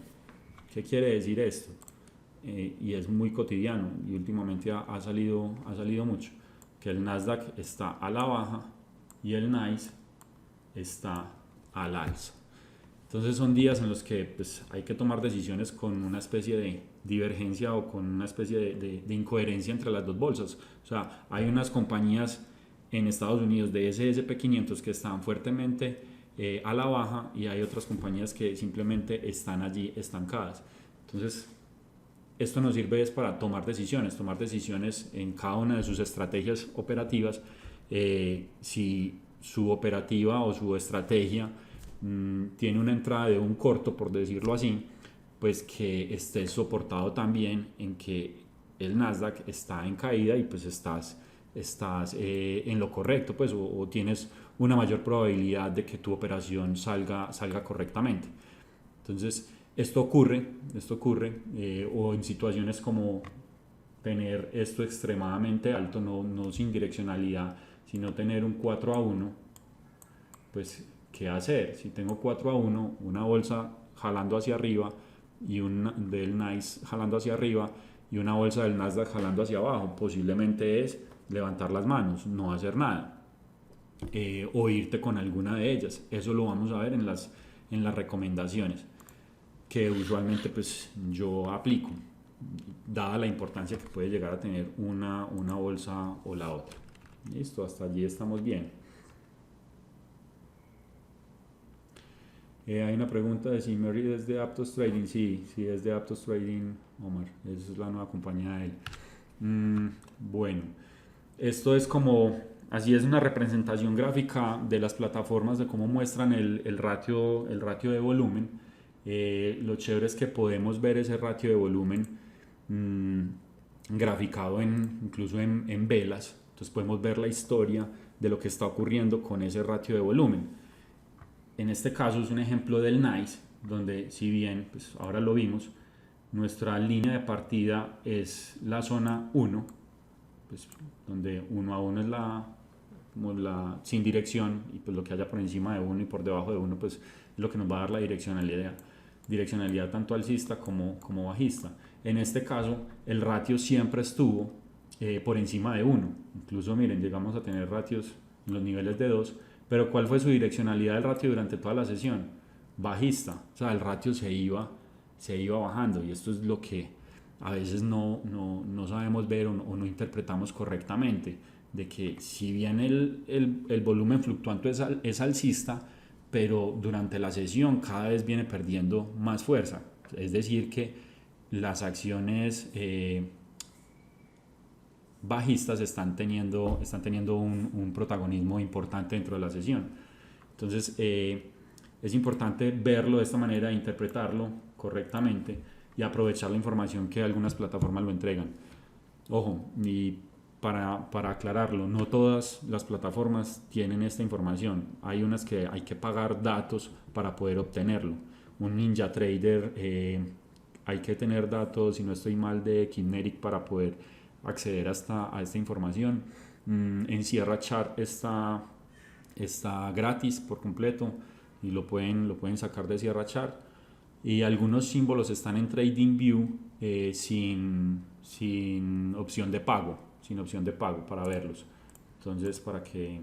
¿Qué quiere decir esto? Y es muy cotidiano y últimamente ha salido mucho, que el Nasdaq está a la baja y el NICE está al alza. Entonces son días en los que pues, hay que tomar decisiones con una especie de divergencia o con una especie de incoherencia entre las dos bolsas. O sea, hay unas compañías en Estados Unidos de S&P 500 que están fuertemente a la baja y hay otras compañías que simplemente están allí estancadas. Entonces, esto nos sirve es para tomar decisiones en cada una de sus estrategias operativas. Si su operativa o su estrategia tiene una entrada de un corto, por decirlo así, pues que esté soportado también en que el Nasdaq está en caída y pues estás en lo correcto, pues, o tienes una mayor probabilidad de que tu operación salga correctamente. Entonces, esto ocurre o en situaciones como tener esto extremadamente alto, no sin direccionalidad, sino tener un 4 a 1, pues, ¿qué hacer? Si tengo 4 a 1, una bolsa jalando hacia arriba y del NICE jalando hacia arriba y una bolsa del Nasdaq jalando hacia abajo, posiblemente es levantar las manos, no hacer nada, o irte con alguna de ellas. Eso lo vamos a ver en las recomendaciones que usualmente pues yo aplico, dada la importancia que puede llegar a tener una bolsa o la otra. Listo, hasta allí estamos bien. Hay una pregunta de si Mary es de Aptos Trading. Sí, es de Aptos Trading, Omar. Esa es la nueva compañía de él. Bueno, esto es como, así es una representación gráfica de las plataformas de cómo muestran el ratio de volumen. Lo chévere es que podemos ver ese ratio de volumen graficado incluso en velas. Entonces podemos ver la historia de lo que está ocurriendo con ese ratio de volumen. En este caso es un ejemplo del NICE, donde si bien, pues ahora lo vimos, nuestra línea de partida es la zona 1, pues, donde 1 a 1 es la sin dirección, y pues lo que haya por encima de 1 y por debajo de 1 pues es lo que nos va a dar la direccionalidad tanto alcista como bajista. En este caso el ratio siempre estuvo por encima de 1, incluso miren, llegamos a tener ratios en los niveles de 2, pero ¿cuál fue su direccionalidad del ratio durante toda la sesión? Bajista, o sea, el ratio se iba bajando, y esto es lo que a veces no sabemos ver o no interpretamos correctamente, de que si bien el volumen fluctuante es alcista, pero durante la sesión cada vez viene perdiendo más fuerza. Es decir, que las acciones bajistas están teniendo un protagonismo importante dentro de la sesión. Entonces es importante verlo de esta manera, interpretarlo correctamente y aprovechar la información que algunas plataformas lo entregan. Ojo, y para aclararlo, no todas las plataformas tienen esta información. Hay unas que hay que pagar datos para poder obtenerlo. Un NinjaTrader, hay que tener datos, si no estoy mal, de Kinetics para poder acceder a esta información. En Sierra Chart está gratis por completo y lo pueden sacar de Sierra Chart, y algunos símbolos están en TradingView sin opción de pago para verlos. Entonces, para que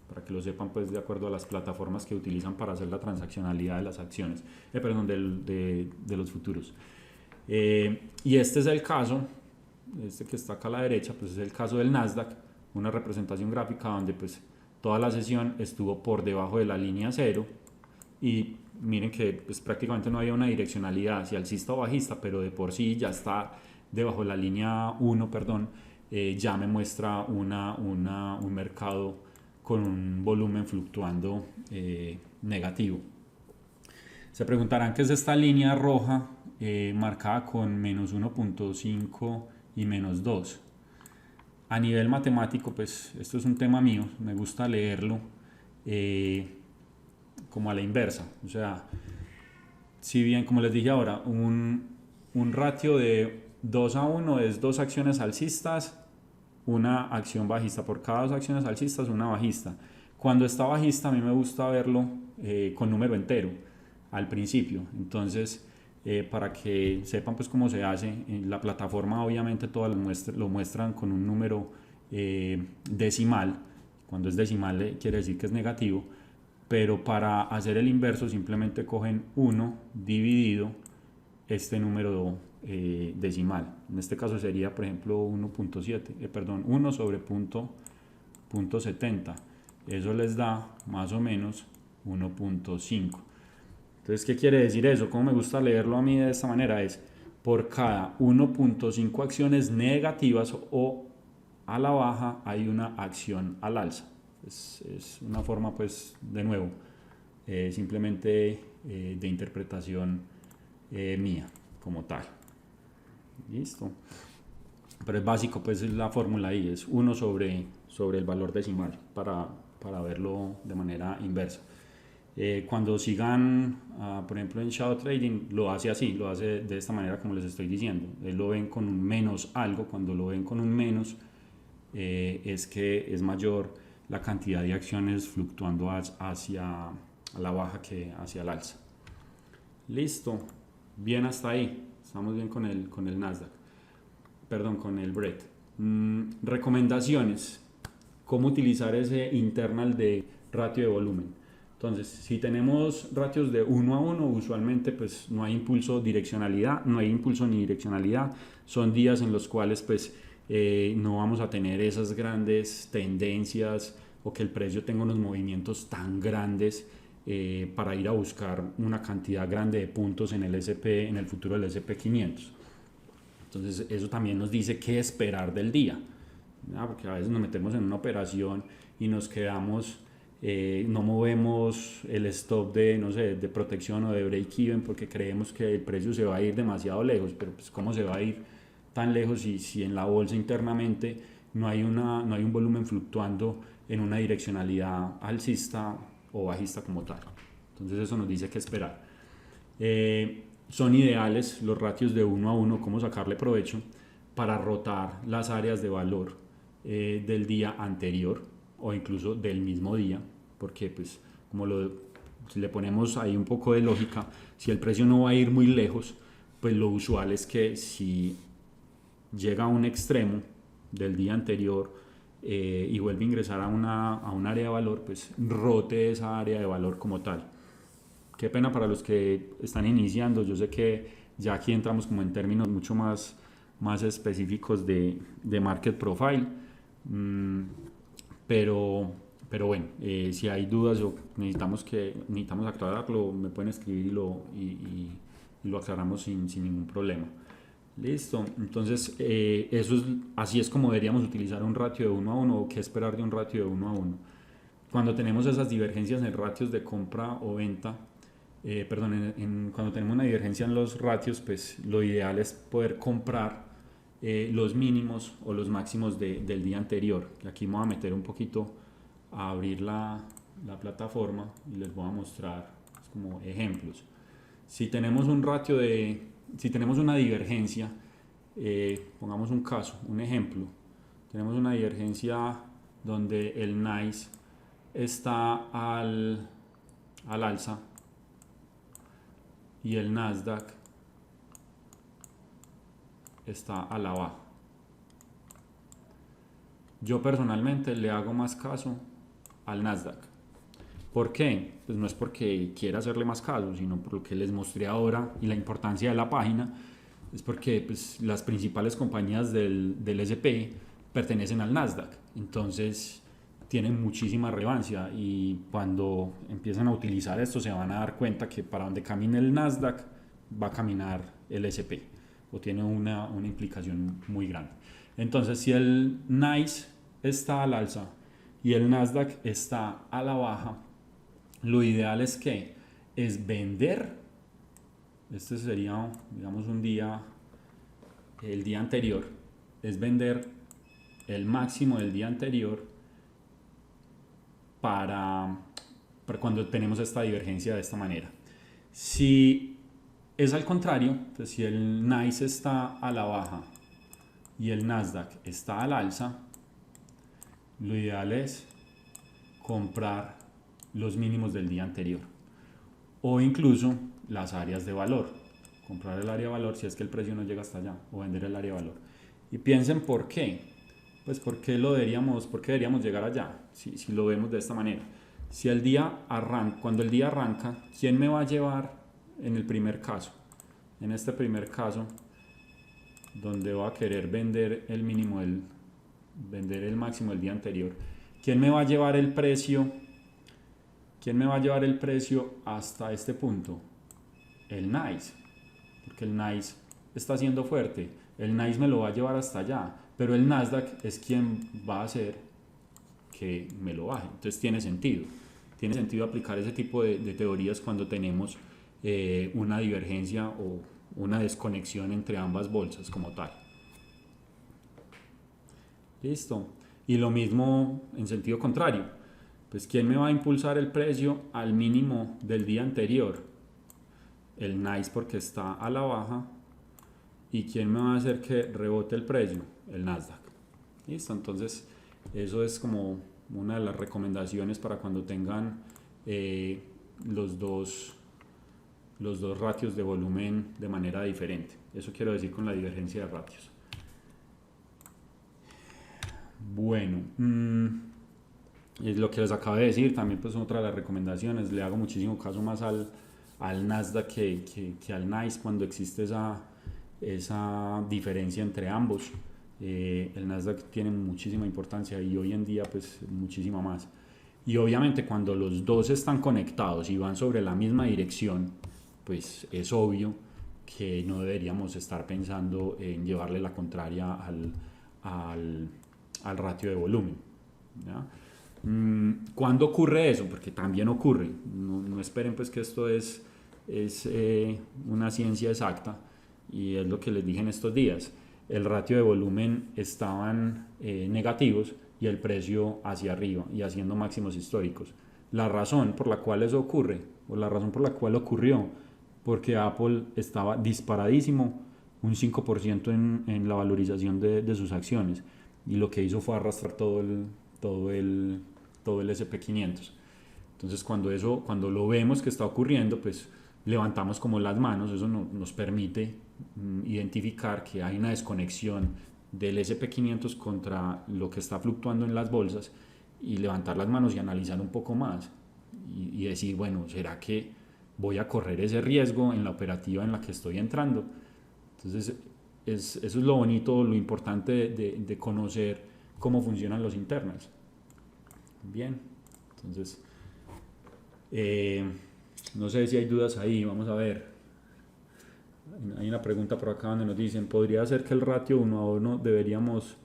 para que lo sepan pues de acuerdo a las plataformas que utilizan para hacer la transaccionalidad de las acciones, perdón, de los futuros. Y este es el caso, este que está acá a la derecha, pues es el caso del Nasdaq, una representación gráfica donde pues toda la sesión estuvo por debajo de la línea 0 y miren que pues prácticamente no había una direccionalidad hacia alcista o bajista, pero de por sí ya está debajo de la línea 1, perdón, ya me muestra un mercado con un volumen fluctuando negativo. Se preguntarán qué es esta línea roja marcada con menos 1.5 y menos 2. A nivel matemático, pues esto es un tema mío, me gusta leerlo como a la inversa. O sea, si bien, como les dije ahora, un ratio de 2 a 1 es 2 acciones alcistas, una acción bajista. Por cada 2 acciones alcistas, una bajista. Cuando está bajista, a mí me gusta verlo con número entero al principio. Entonces, para que sepan pues cómo se hace, en la plataforma obviamente todas lo muestran con un número decimal. Cuando es decimal quiere decir que es negativo, pero para hacer el inverso simplemente cogen 1 dividido este número decimal. En este caso sería, por ejemplo, 1.7, perdón, 1 sobre punto 70. Eso les da más o menos 1.5. Entonces, ¿qué quiere decir eso? ¿Cómo me gusta leerlo a mí de esta manera? Es por cada 1.5 acciones negativas o a la baja hay una acción al alza. Es una forma, pues, de nuevo, simplemente de interpretación mía como tal. Listo. Pero es básico, pues la fórmula ahí es 1 sobre el valor decimal para verlo de manera inversa. Cuando sigan, por ejemplo en Shadow Trading, lo hace así, lo hace de esta manera como les estoy diciendo. Lo ven con un menos algo, cuando lo ven con un menos es que es mayor la cantidad de acciones fluctuando hacia la baja que hacia el alza. Listo, bien hasta ahí, estamos bien con el Nasdaq, perdón, con el Brent. Recomendaciones, cómo utilizar ese internal de ratio de volumen. Entonces, si tenemos ratios de 1 a 1, usualmente pues no hay impulso direccionalidad, no hay impulso ni direccionalidad. Son días en los cuales pues no vamos a tener esas grandes tendencias o que el precio tenga unos movimientos tan grandes para ir a buscar una cantidad grande de puntos en el SP, en el futuro del SP 500. Entonces eso también nos dice qué esperar del día, ¿no? Porque a veces nos metemos en una operación y nos quedamos, no movemos el stop de, no sé, de protección o de break-even porque creemos que el precio se va a ir demasiado lejos, pero pues cómo se va a ir tan lejos si en la bolsa internamente no hay un volumen fluctuando en una direccionalidad alcista o bajista como tal. Entonces eso nos dice qué esperar. Son ideales los ratios de 1 a 1, cómo sacarle provecho para rotar las áreas de valor del día anterior o incluso del mismo día, porque pues como si le ponemos ahí un poco de lógica, si el precio no va a ir muy lejos, pues lo usual es que si llega a un extremo del día anterior y vuelve a ingresar a un área de valor, pues rote esa área de valor como tal. Qué pena para los que están iniciando, yo sé que ya aquí entramos como en términos mucho más específicos de market profile, pero bueno, si hay dudas o necesitamos aclararlo, me pueden escribir y lo aclaramos sin ningún problema. Listo, entonces así es como deberíamos utilizar un ratio de 1 a 1 o qué esperar de un ratio de 1 a 1. Cuando tenemos esas divergencias en ratios de compra o venta, cuando tenemos una divergencia en los ratios, pues lo ideal es poder comprar los mínimos o los máximos del día anterior. Aquí me voy a meter un poquito a abrir la plataforma y les voy a mostrar como ejemplos. Si tenemos si tenemos una divergencia, pongamos un caso, un ejemplo, tenemos una divergencia donde el NICE está al alza y el Nasdaq está a la baja. Yo personalmente le hago más caso al Nasdaq. ¿Por qué? Pues no es porque quiera hacerle más caso, sino por lo que les mostré ahora y la importancia de la página, es porque pues, las principales compañías del S&P pertenecen al Nasdaq, entonces tienen muchísima relevancia y cuando empiezan a utilizar esto se van a dar cuenta que para donde camine el Nasdaq va a caminar el S&P o tiene una implicación muy grande. Entonces si el NICE está al alza y el Nasdaq está a la baja, lo ideal es que es vender. Este sería, digamos, un día, el día anterior, es vender el máximo del día anterior para cuando tenemos esta divergencia de esta manera. Si es al contrario, entonces si el NICE está a la baja y el Nasdaq está al alza, lo ideal es comprar los mínimos del día anterior o incluso las áreas de valor, comprar el área de valor si es que el precio no llega hasta allá, o vender el área de valor. Y piensen por qué. Pues por qué deberíamos llegar allá, si lo vemos de esta manera. Si el día arranca, cuando el día arranca, ¿quién me va a llevar en el primer caso? En este primer caso, donde voy a querer vender el mínimo vender el máximo del día anterior, ¿quién me va a llevar el precio? ¿Quién me va a llevar el precio hasta este punto? El NICE, porque el NICE está siendo fuerte. El NICE me lo va a llevar hasta allá, pero el Nasdaq es quien va a hacer que me lo baje. Entonces tiene sentido aplicar ese tipo de teorías cuando tenemos una divergencia o una desconexión entre ambas bolsas como tal. Listo. Y lo mismo en sentido contrario. Pues ¿quién me va a impulsar el precio al mínimo del día anterior? El NICE, porque está a la baja. ¿Y quién me va a hacer que rebote el precio? El Nasdaq. Listo. Entonces eso es como una de las recomendaciones para cuando tengan los dos ratios de volumen de manera diferente. Eso quiero decir con la divergencia de ratios. Bueno, es lo que les acabo de decir. También pues otra de las recomendaciones, le hago muchísimo caso más al Nasdaq que al NICE cuando existe esa diferencia entre ambos. El Nasdaq tiene muchísima importancia y hoy en día pues muchísima más. Y obviamente cuando los dos están conectados y van sobre la misma dirección, pues es obvio que no deberíamos estar pensando en llevarle la contraria al ratio de volumen, ¿ya? ¿Cuándo ocurre eso? Porque también ocurre. No esperen pues que esto es una ciencia exacta, y es lo que les dije en estos días. El ratio de volumen estaban negativos y el precio hacia arriba y haciendo máximos históricos. La razón por la cual eso ocurre, o la razón por la cual ocurrió, porque Apple estaba disparadísimo, un 5% en la valorización de sus acciones, y lo que hizo fue arrastrar todo el SP500. Entonces cuando lo vemos que está ocurriendo, pues levantamos como las manos. Eso nos permite identificar que hay una desconexión del SP500 contra lo que está fluctuando en las bolsas, y levantar las manos y analizar un poco más y decir, bueno, ¿será que voy a correr ese riesgo en la operativa en la que estoy entrando? Entonces eso es lo bonito, lo importante de conocer cómo funcionan los internals. Bien, entonces no sé si hay dudas ahí. Vamos a ver. Hay una pregunta por acá donde nos dicen, ¿podría ser que el ratio 1:1 deberíamos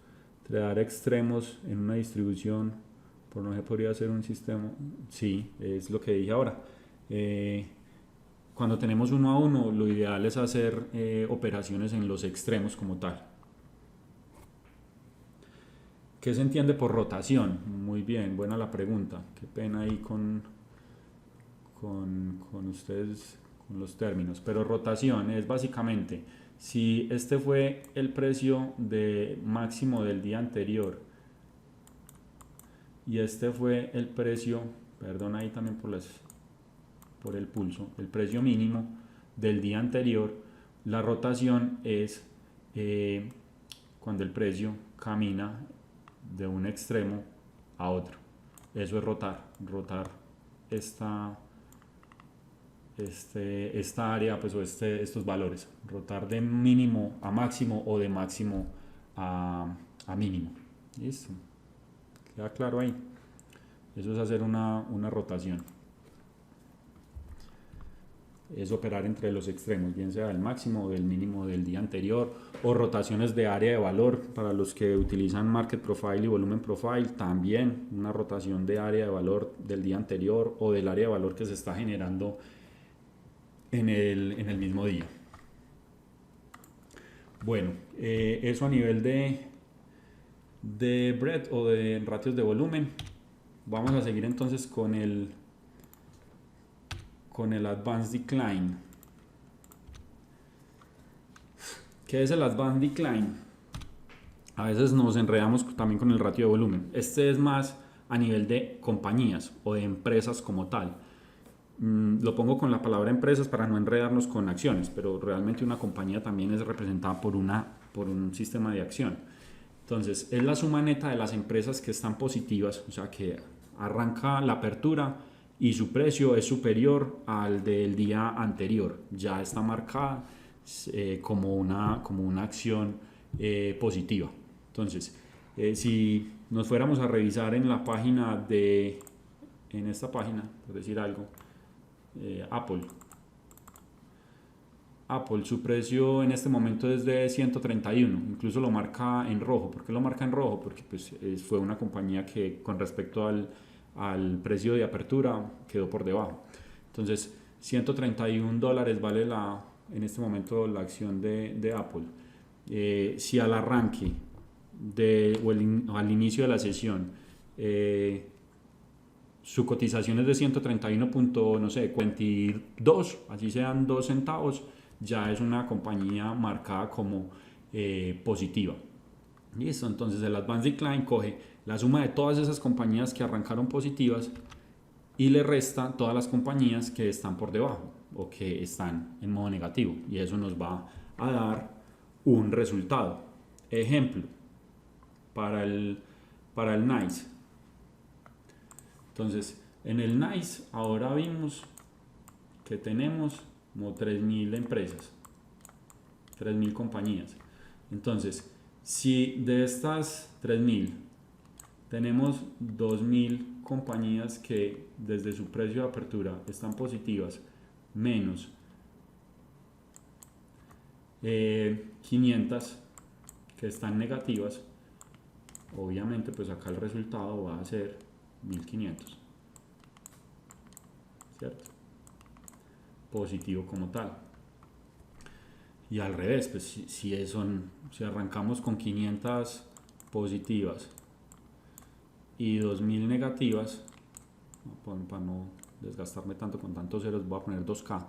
traer extremos en una distribución? Por no se podría hacer un sistema. Sí, es lo que dije ahora. Cuando tenemos 1:1, lo ideal es hacer operaciones en los extremos como tal. ¿Qué se entiende por rotación? Muy bien, buena la pregunta. Qué pena ahí con ustedes con los términos. Pero rotación es básicamente, si este fue el precio de máximo del día anterior y este fue el precio, perdón ahí también por el pulso, el precio mínimo del día anterior, la rotación es cuando el precio camina de un extremo a otro. Eso es rotar esta, esta área, pues, o estos valores, rotar de mínimo a máximo o de máximo a mínimo. Listo, queda claro ahí. Eso es hacer una rotación. Es operar entre los extremos, bien sea del máximo o del mínimo del día anterior, o rotaciones de área de valor para los que utilizan Market Profile y Volumen Profile, también una rotación de área de valor del día anterior o del área de valor que se está generando en el mismo día. Bueno, eso a nivel de breadth o de ratios de volumen. Vamos a seguir entonces con el Advanced Decline. ¿Qué es el Advanced Decline? A veces nos enredamos también con el ratio de volumen. Este es más a nivel de compañías o de empresas como tal. Lo pongo con la palabra empresas para no enredarnos con acciones, pero realmente una compañía también es representada por un sistema de acción. Entonces, es la suma neta de las empresas que están positivas, o sea que arranca la apertura y su precio es superior al del día anterior. Ya está marcada como una acción positiva. Entonces, si nos fuéramos a revisar en la página en esta página, por decir algo, Apple, su precio en este momento es de 131, incluso lo marca en rojo. ¿Por qué lo marca en rojo? Porque pues, fue una compañía que con respecto al precio de apertura quedó por debajo. Entonces, $131 vale en este momento la acción de Apple. Si al arranque o al inicio de la sesión su cotización es de 131.42, así sean 2 centavos, ya es una compañía marcada como positiva. Listo, entonces el Advanced Decline coge la suma de todas esas compañías que arrancaron positivas y le resta todas las compañías que están por debajo o que están en modo negativo, y eso nos va a dar un resultado. Ejemplo, para el NICE. Entonces, en el NICE ahora vimos que tenemos como 3.000 empresas, 3.000 compañías. Entonces, si de estas 3.000 tenemos 2.000 compañías que desde su precio de apertura están positivas, menos 500 que están negativas, obviamente pues acá el resultado va a ser 1.500, ¿cierto? Positivo como tal. Y al revés, pues si arrancamos con 500 positivas y 2.000 negativas, para no desgastarme tanto con tantos ceros, voy a poner 2K,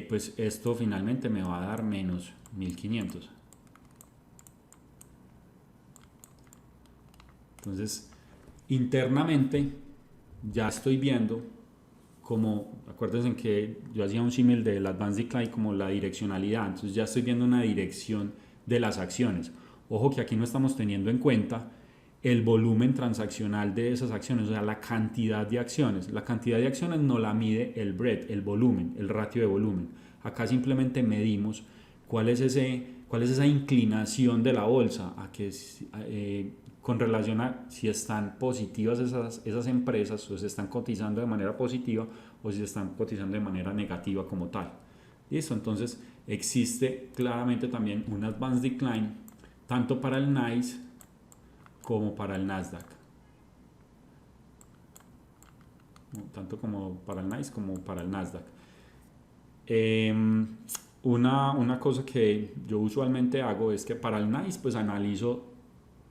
pues esto finalmente me va a dar menos 1.500. Entonces, internamente ya estoy viendo como, acuérdense que yo hacía un símil del Advanced Decline como la direccionalidad, entonces ya estoy viendo una dirección de las acciones. Ojo que aquí no estamos teniendo en cuenta el volumen transaccional de esas acciones, o sea, la cantidad de acciones. La cantidad de acciones no la mide el breadth, el volumen, el ratio de volumen. Acá simplemente medimos cuál es esa inclinación de la bolsa a que con relación a si están positivas esas empresas, o se están cotizando de manera positiva o si se están cotizando de manera negativa como tal. ¿Listo? Entonces existe claramente también un Advanced Decline tanto para el NICE como para el Nasdaq. Tanto como para el NICE como para el Nasdaq. Una cosa que yo usualmente hago es que para el NICE pues analizo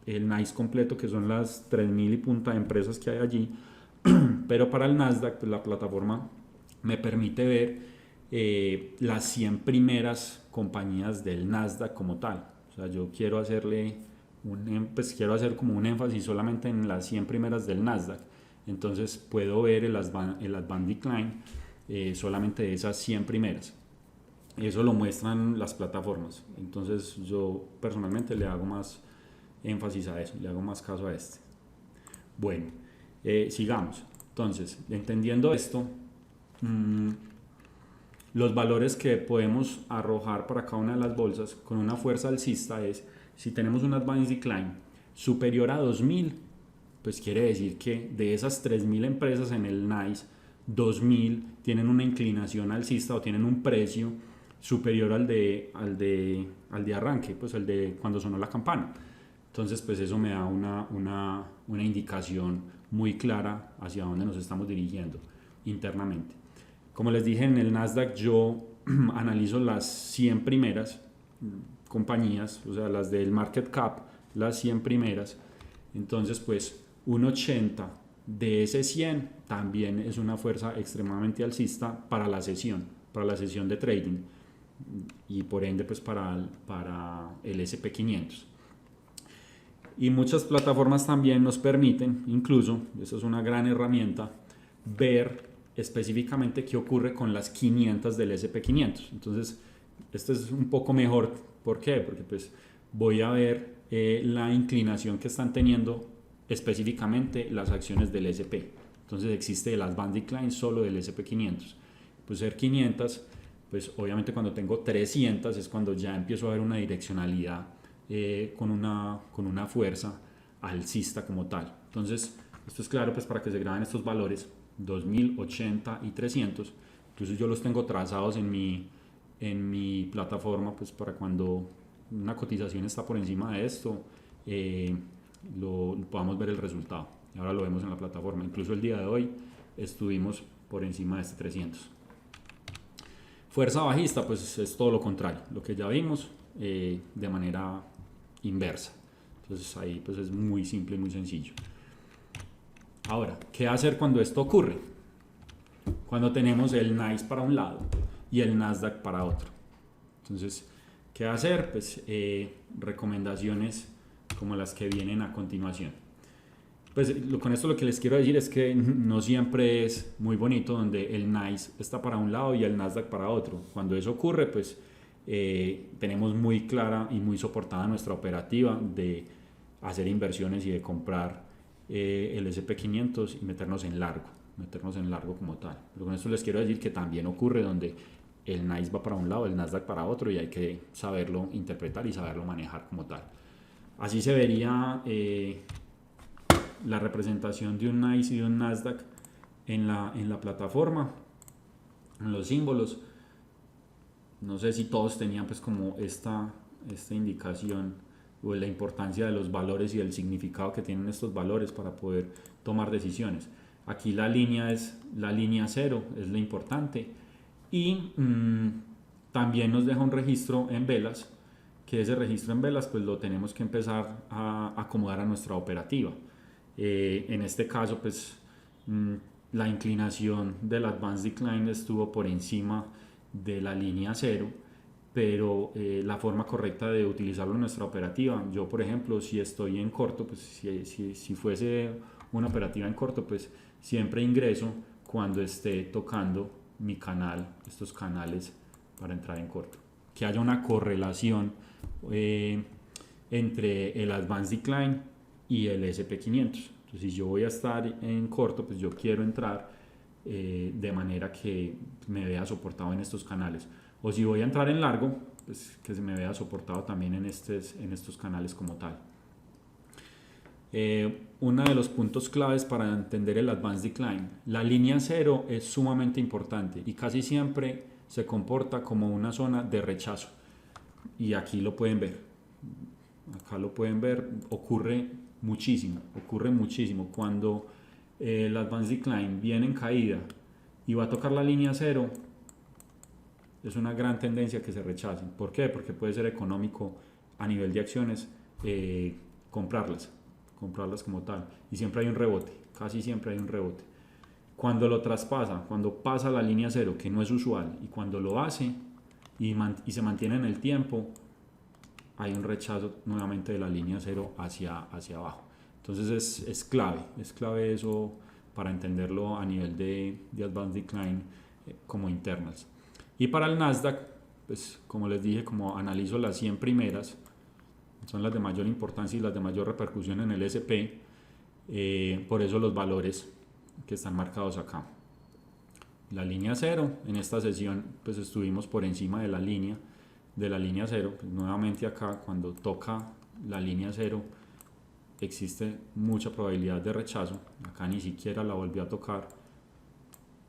el NICE completo, que son las 3.000 y punta de empresas que hay allí, pero para el Nasdaq pues la plataforma me permite ver las 100 primeras compañías del Nasdaq como tal. O sea, yo quiero hacer como un énfasis solamente en las 100 primeras del Nasdaq. Entonces puedo ver el Advanced Decline solamente de esas 100 primeras. Eso lo muestran las plataformas. Entonces yo personalmente le hago más énfasis a eso, le hago más caso a este. Bueno, Sigamos. Entonces, entendiendo esto, los valores que podemos arrojar para cada una de las bolsas con una fuerza alcista es, si tenemos un advanced decline superior a 2000, pues quiere decir que de esas 3000 empresas en el NICE, 2000 tienen una inclinación alcista o tienen un precio superior al de arranque, pues el de cuando sonó la campana. Entonces, pues eso me da una indicación muy clara hacia dónde nos estamos dirigiendo internamente. Como les dije, en el Nasdaq yo analizo las 100 primeras compañías, o sea, las del market cap, las 100 primeras. Entonces, pues un 80 de ese 100 también es una fuerza extremadamente alcista para la sesión de trading, y por ende pues para el SP500. Y muchas plataformas también nos permiten, incluso, eso es una gran herramienta, ver específicamente qué ocurre con las 500 del SP500. Entonces, esto es un poco mejor. ¿Por qué? Porque pues voy a ver la inclinación que están teniendo específicamente las acciones del SP. Entonces existe el Advanced Decline solo del SP500. Pues ser 500, pues obviamente cuando tengo 300 es cuando ya empiezo a ver una direccionalidad con una fuerza alcista como tal. Entonces, esto es claro pues para que se graben estos valores 2000, 80 y 300. Entonces yo los tengo trazados en mi plataforma, pues para cuando una cotización está por encima de esto, podamos ver el resultado. Y ahora lo vemos en la plataforma. Incluso el día de hoy estuvimos por encima de este 300. Fuerza bajista, pues es todo lo contrario, lo que ya vimos de manera inversa. Entonces ahí pues es muy simple y muy sencillo. Ahora, ¿qué hacer cuando esto ocurre? Cuando tenemos el NICE para un lado y el Nasdaq para otro. Entonces, ¿qué hacer? Pues recomendaciones como las que vienen a continuación. Pues con esto lo que les quiero decir es que no siempre es muy bonito donde el NICE está para un lado y el Nasdaq para otro. Cuando eso ocurre, pues tenemos muy clara y muy soportada nuestra operativa de hacer inversiones y de comprar el SP500 y meternos en largo como tal. Pero con esto les quiero decir que también ocurre donde el NICE va para un lado, el Nasdaq para otro, y hay que saberlo interpretar y saberlo manejar como tal. Así se vería la representación de un NICE y de un Nasdaq en la plataforma, en los símbolos. No sé si todos tenían pues como esta indicación o la importancia de los valores y el significado que tienen estos valores para poder tomar decisiones. Aquí la línea es la línea cero, es lo importante, y también nos deja un registro en velas, que ese registro en velas pues lo tenemos que empezar a acomodar a nuestra operativa. En este caso pues la inclinación del Advanced Decline estuvo por encima de la línea cero, pero la forma correcta de utilizarlo en nuestra operativa, yo por ejemplo si estoy en corto, pues si fuese una operativa en corto, pues siempre ingreso cuando esté tocando mi canal, estos canales para entrar en corto, que haya una correlación entre el Advanced Decline y el SP500. Entonces si yo voy a estar en corto, pues yo quiero entrar de manera que me vea soportado en estos canales, o si voy a entrar en largo, pues que se me vea soportado también en estos canales como tal. Uno de los puntos claves para entender el Advanced Decline, la línea cero es sumamente importante y casi siempre se comporta como una zona de rechazo, y aquí lo pueden ver, ocurre muchísimo cuando el Advanced Decline viene en caída y va a tocar la línea cero. Es una gran tendencia que se rechacen. ¿Por qué? Porque puede ser económico a nivel de acciones comprarlas como tal, y siempre hay un rebote, casi siempre hay un rebote. Cuando lo traspasa, cuando pasa la línea cero, que no es usual, y cuando lo hace y se mantiene en el tiempo, hay un rechazo nuevamente de la línea cero hacia abajo. Entonces es clave eso para entenderlo a nivel de Advanced Decline como internals. Y para el Nasdaq, pues como les dije, como analizo las 100 primeras, son las de mayor importancia y las de mayor repercusión en el SP, Por eso los valores que están marcados acá. La línea 0, en esta sesión pues estuvimos por encima de la línea 0, pues nuevamente acá cuando toca la línea 0 existe mucha probabilidad de rechazo, acá ni siquiera la volvió a tocar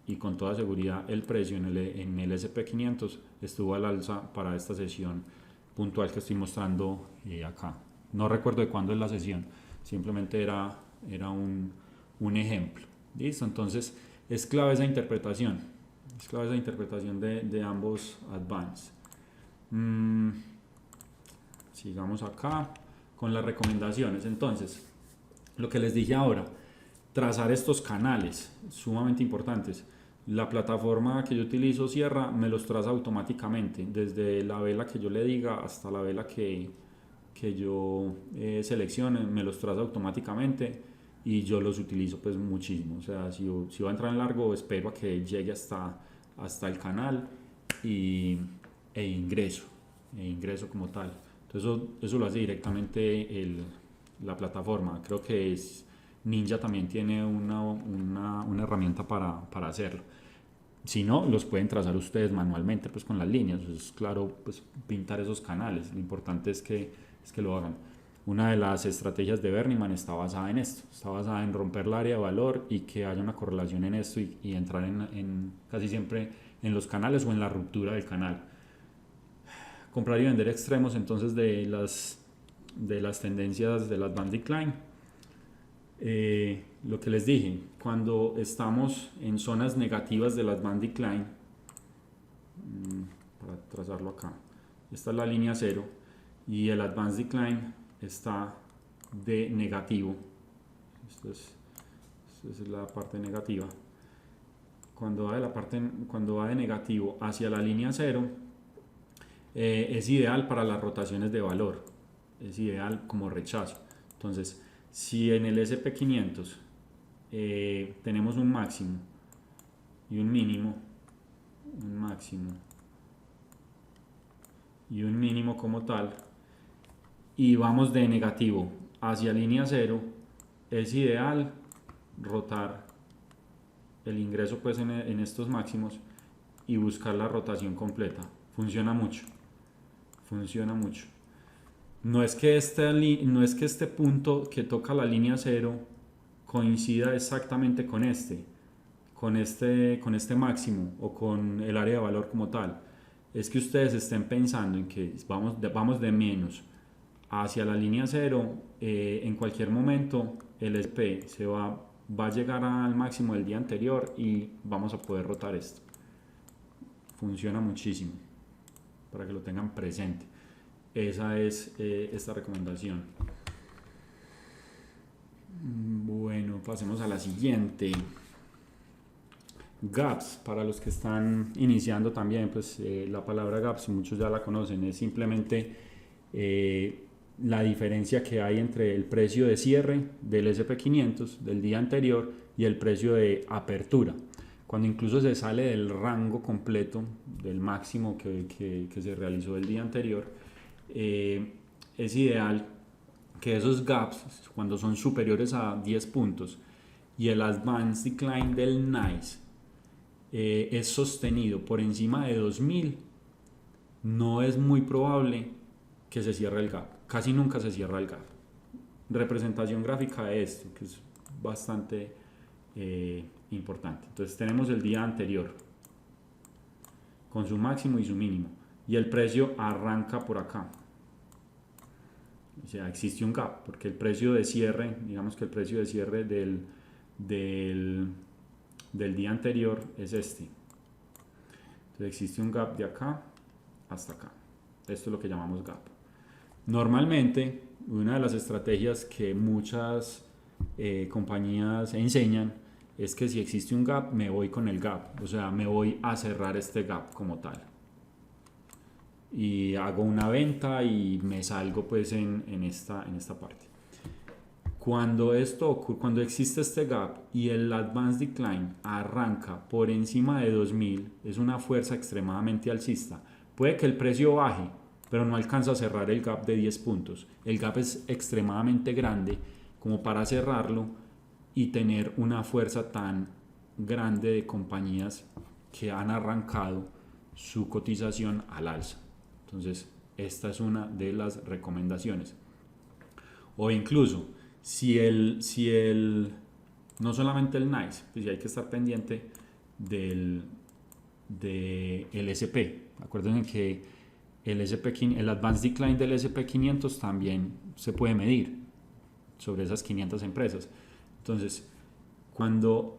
y con toda seguridad el precio en el SP500 estuvo al alza para esta sesión puntual que estoy mostrando acá. No recuerdo de cuándo es la sesión, simplemente era un ejemplo. ¿Listo? Entonces es clave esa interpretación, de ambos advance. Sigamos acá con las recomendaciones. Entonces, lo que les dije ahora, trazar estos canales sumamente importantes. La plataforma que yo utilizo, Sierra, me los traza automáticamente, desde la vela que yo le diga hasta la vela que yo seleccione, me los traza automáticamente y yo los utilizo pues muchísimo. O sea, si va a entrar en largo, espero a que llegue hasta el canal e ingreso como tal. Entonces eso lo hace directamente la plataforma. Creo que Ninja también tiene una herramienta para hacerlo. Si no, los pueden trazar ustedes manualmente pues con las líneas. Es claro, pues pintar esos canales. Lo importante es que lo hagan. Una de las estrategias de Berneman está basada en esto. Está basada en romper el área de valor y que haya una correlación en esto y entrar en casi siempre en los canales o en la ruptura del canal. Comprar y vender extremos entonces de las tendencias de las band decline. Lo que les dije, cuando estamos en zonas negativas de las band decline, para trazarlo acá, esta es la línea 0 y el advance decline está de negativo. Esta es la parte negativa. Cuando va de negativo hacia la línea 0, es ideal para las rotaciones de valor, es ideal como rechazo. Entonces, si en el SP500 tenemos un máximo y un mínimo, como tal, y vamos de negativo hacia línea 0, es ideal rotar el ingreso pues en estos máximos y buscar la rotación completa. Funciona mucho. No es que este punto que toca la línea 0 coincida exactamente con este máximo o con el área de valor como tal. Es que ustedes estén pensando en que vamos de menos hacia la línea 0, en cualquier momento el SP va a llegar al máximo del día anterior y vamos a poder rotar esto. Funciona muchísimo, para que lo tengan presente. Esa es esta recomendación. Bueno, pasemos a la siguiente. Gaps, para los que están iniciando también, pues la palabra gaps, muchos ya la conocen, es simplemente la diferencia que hay entre el precio de cierre del SP500 del día anterior y el precio de apertura. Cuando incluso se sale del rango completo del máximo que se realizó el día anterior, es ideal que esos gaps, cuando son superiores a 10 puntos y el advanced decline del NICE es sostenido por encima de 2000, no es muy probable que se cierre el gap. Casi nunca se cierra el gap. Representación gráfica de esto, que es bastante importante. Entonces tenemos el día anterior con su máximo y su mínimo y el precio arranca por acá. O sea, existe un gap porque el precio de cierre, digamos que el precio de cierre del día anterior es este. Entonces existe un gap de acá hasta acá. Esto es lo que llamamos gap. Normalmente, una de las estrategias que muchas compañías enseñan es que si existe un gap, me voy con el gap. O sea, me voy a cerrar este gap como tal. Y hago una venta y me salgo pues en esta parte. Cuando existe este gap y el advanced decline arranca por encima de 2000, es una fuerza extremadamente alcista. Puede que el precio baje, pero no alcanza a cerrar el gap de 10 puntos. El gap es extremadamente grande como para cerrarlo y tener una fuerza tan grande de compañías que han arrancado su cotización al alza. Entonces, esta es una de las recomendaciones. O incluso, no solamente el NICE, pues hay que estar pendiente del SP. Acuérdense que el Advanced Decline del SP500 también se puede medir sobre esas 500 empresas. Entonces, cuando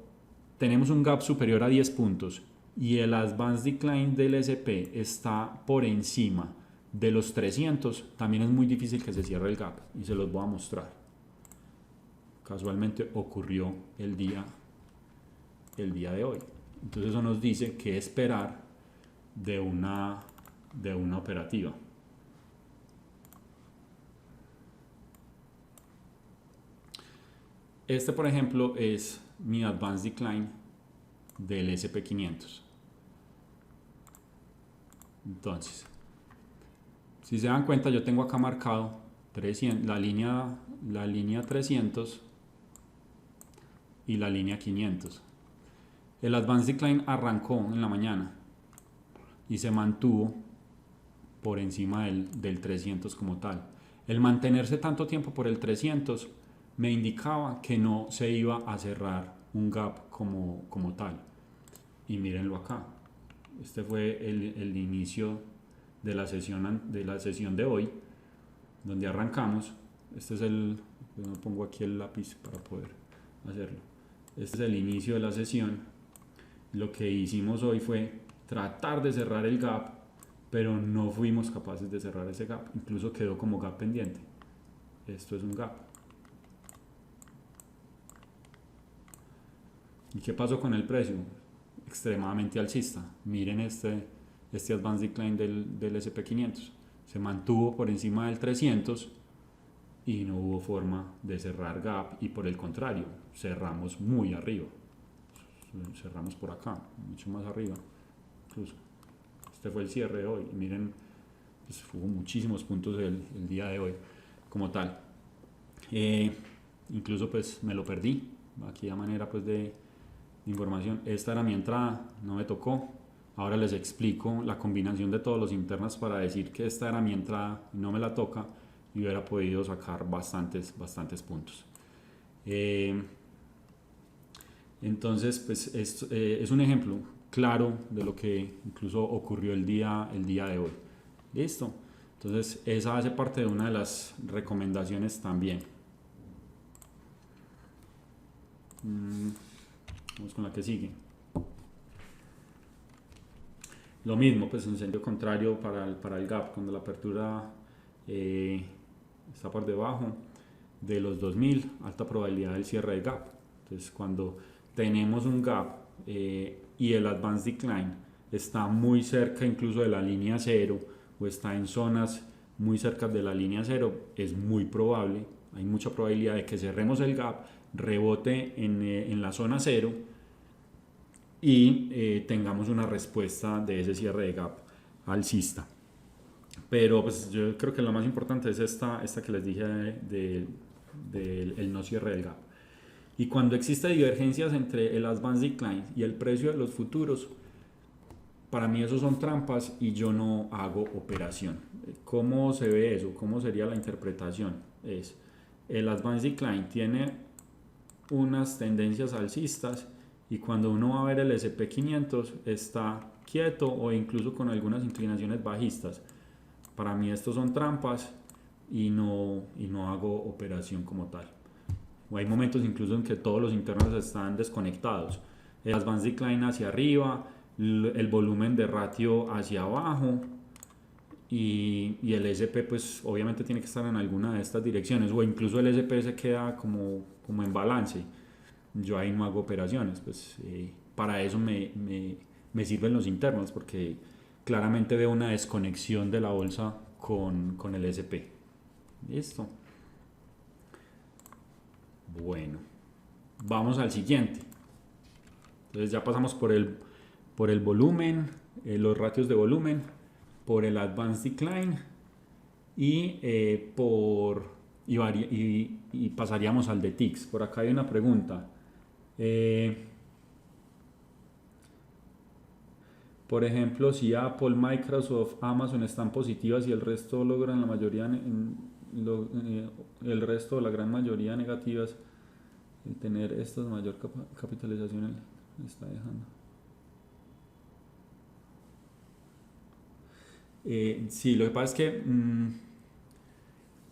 tenemos un gap superior a 10 puntos y el Advanced Decline del SP está por encima de los 300, también es muy difícil que se cierre el gap, y se los voy a mostrar. Casualmente ocurrió el día de hoy. Entonces eso nos dice qué esperar de una operativa. Este, por ejemplo, es mi Advanced Decline del SP500. Entonces, si se dan cuenta, yo tengo acá marcado 300, la línea 300 y la línea 500. El Advanced Decline arrancó en la mañana y se mantuvo por encima del 300 como tal. El mantenerse tanto tiempo por el 300 me indicaba que no se iba a cerrar un gap como tal. Y mírenlo acá. Este fue el inicio de la sesión de hoy, donde arrancamos. Este es yo pongo aquí el lápiz para poder hacerlo. Este es el inicio de la sesión. Lo que hicimos hoy fue tratar de cerrar el gap, pero no fuimos capaces de cerrar ese gap. Incluso quedó como gap pendiente. Esto es un gap. ¿Y qué pasó con el precio? Extremadamente alcista. Miren este Advanced Decline del SP500. Se mantuvo por encima del 300 y no hubo forma de cerrar gap, y por el contrario, cerramos muy arriba. Cerramos por acá, mucho más arriba. Incluso este fue el cierre de hoy. Miren, pues hubo muchísimos puntos el día de hoy como tal. Incluso pues me lo perdí. Aquí a manera pues de información, esta era mi entrada, no me tocó. Ahora les explico la combinación de todos los internas para decir que esta era mi entrada, no me la toca, y hubiera podido sacar bastantes puntos. Entonces pues esto es un ejemplo claro de lo que incluso ocurrió el día de hoy. Listo. Entonces esa hace parte de una de las recomendaciones también. Vamos con la que sigue. Lo mismo, pues en sentido contrario para el gap, cuando la apertura está por debajo de los 2000, alta probabilidad del cierre de gap. Entonces cuando tenemos un gap y el Advanced Decline está muy cerca incluso de la línea 0 o está en zonas muy cerca de la línea 0, es muy probable, hay mucha probabilidad de que cerremos el gap, rebote en la zona 0 y tengamos una respuesta de ese cierre de gap alcista. Pero pues yo creo que lo más importante es esta que les dije del no cierre del gap. Y cuando existen divergencias entre el Advanced Decline y el precio de los futuros, para mí esos son trampas y yo no hago operación. ¿Cómo se ve eso? ¿Cómo sería la interpretación? El Advanced Decline tiene unas tendencias alcistas, y cuando uno va a ver el SP500 está quieto o incluso con algunas inclinaciones bajistas. Para mí estos son trampas y no hago operación como tal. O hay momentos incluso en que todos los internos están desconectados. El Advanced Decline hacia arriba, el volumen de ratio hacia abajo, y el SP pues obviamente tiene que estar en alguna de estas direcciones, o incluso el SP se queda como en balance. Yo ahí no hago operaciones, pues para eso me sirven los internos, porque claramente veo una desconexión de la bolsa con el SP. Listo. Bueno, vamos al siguiente. Entonces ya pasamos por el volumen, los ratios de volumen, por el Advanced Decline y y pasaríamos al de tics. Por acá hay una pregunta. Por ejemplo, si Apple, Microsoft, Amazon están positivas y el resto logran la mayoría, el resto, la gran mayoría negativas, el tener esta mayor capitalización está dejando. Sí, lo que pasa es que,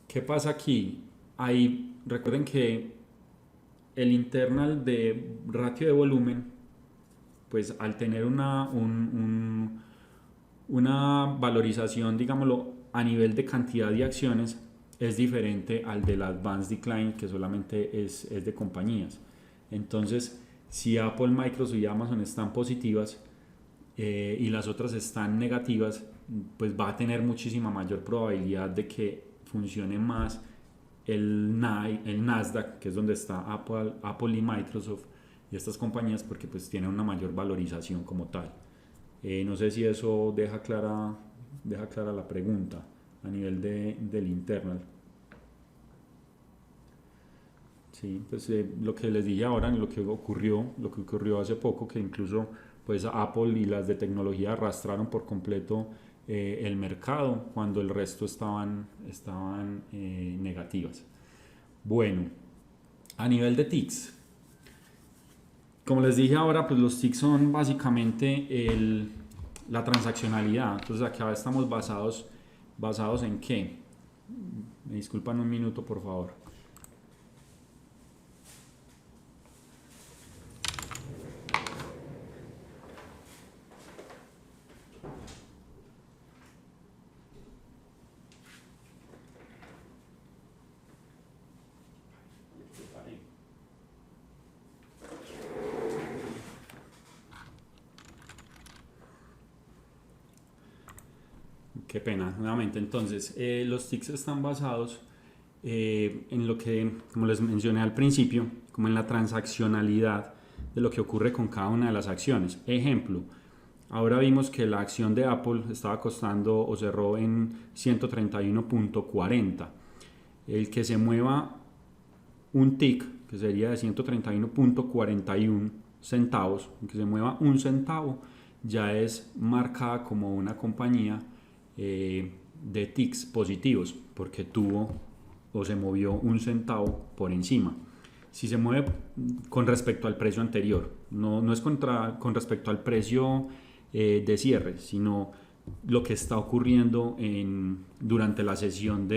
¿qué pasa aquí? Ahí, recuerden que el internal de ratio de volumen, pues al tener una valorización, digámoslo, a nivel de cantidad de acciones, es diferente al del Advanced Decline, que solamente es de compañías. Entonces, si Apple, Microsoft y Amazon están positivas y las otras están negativas, pues va a tener muchísima mayor probabilidad de que funcione más el Nasdaq, que es donde está Apple y Microsoft y estas compañías, porque pues tienen una mayor valorización como tal. No sé si eso deja clara la pregunta a nivel del internal. Sí, pues lo que les dije ahora, lo que ocurrió hace poco, que incluso pues Apple y las de tecnología arrastraron por completo el mercado cuando el resto estaban negativas. Bueno, a nivel de tics, como les dije ahora, pues los tics son básicamente la transaccionalidad. Entonces acá estamos basados en qué. Me disculpan un minuto, por favor. Qué pena, nuevamente. Entonces, los tics están basados en lo que, como les mencioné al principio, como en la transaccionalidad de lo que ocurre con cada una de las acciones. Ejemplo, ahora vimos que la acción de Apple estaba costando o cerró en 131.40. El que se mueva un tick, que sería de 131.41 centavos, que se mueva un centavo, ya es marcada como una compañía de ticks positivos, porque tuvo o se movió un centavo por encima. Si se mueve con respecto al precio anterior, no es con respecto al precio de cierre, sino lo que está ocurriendo durante la sesión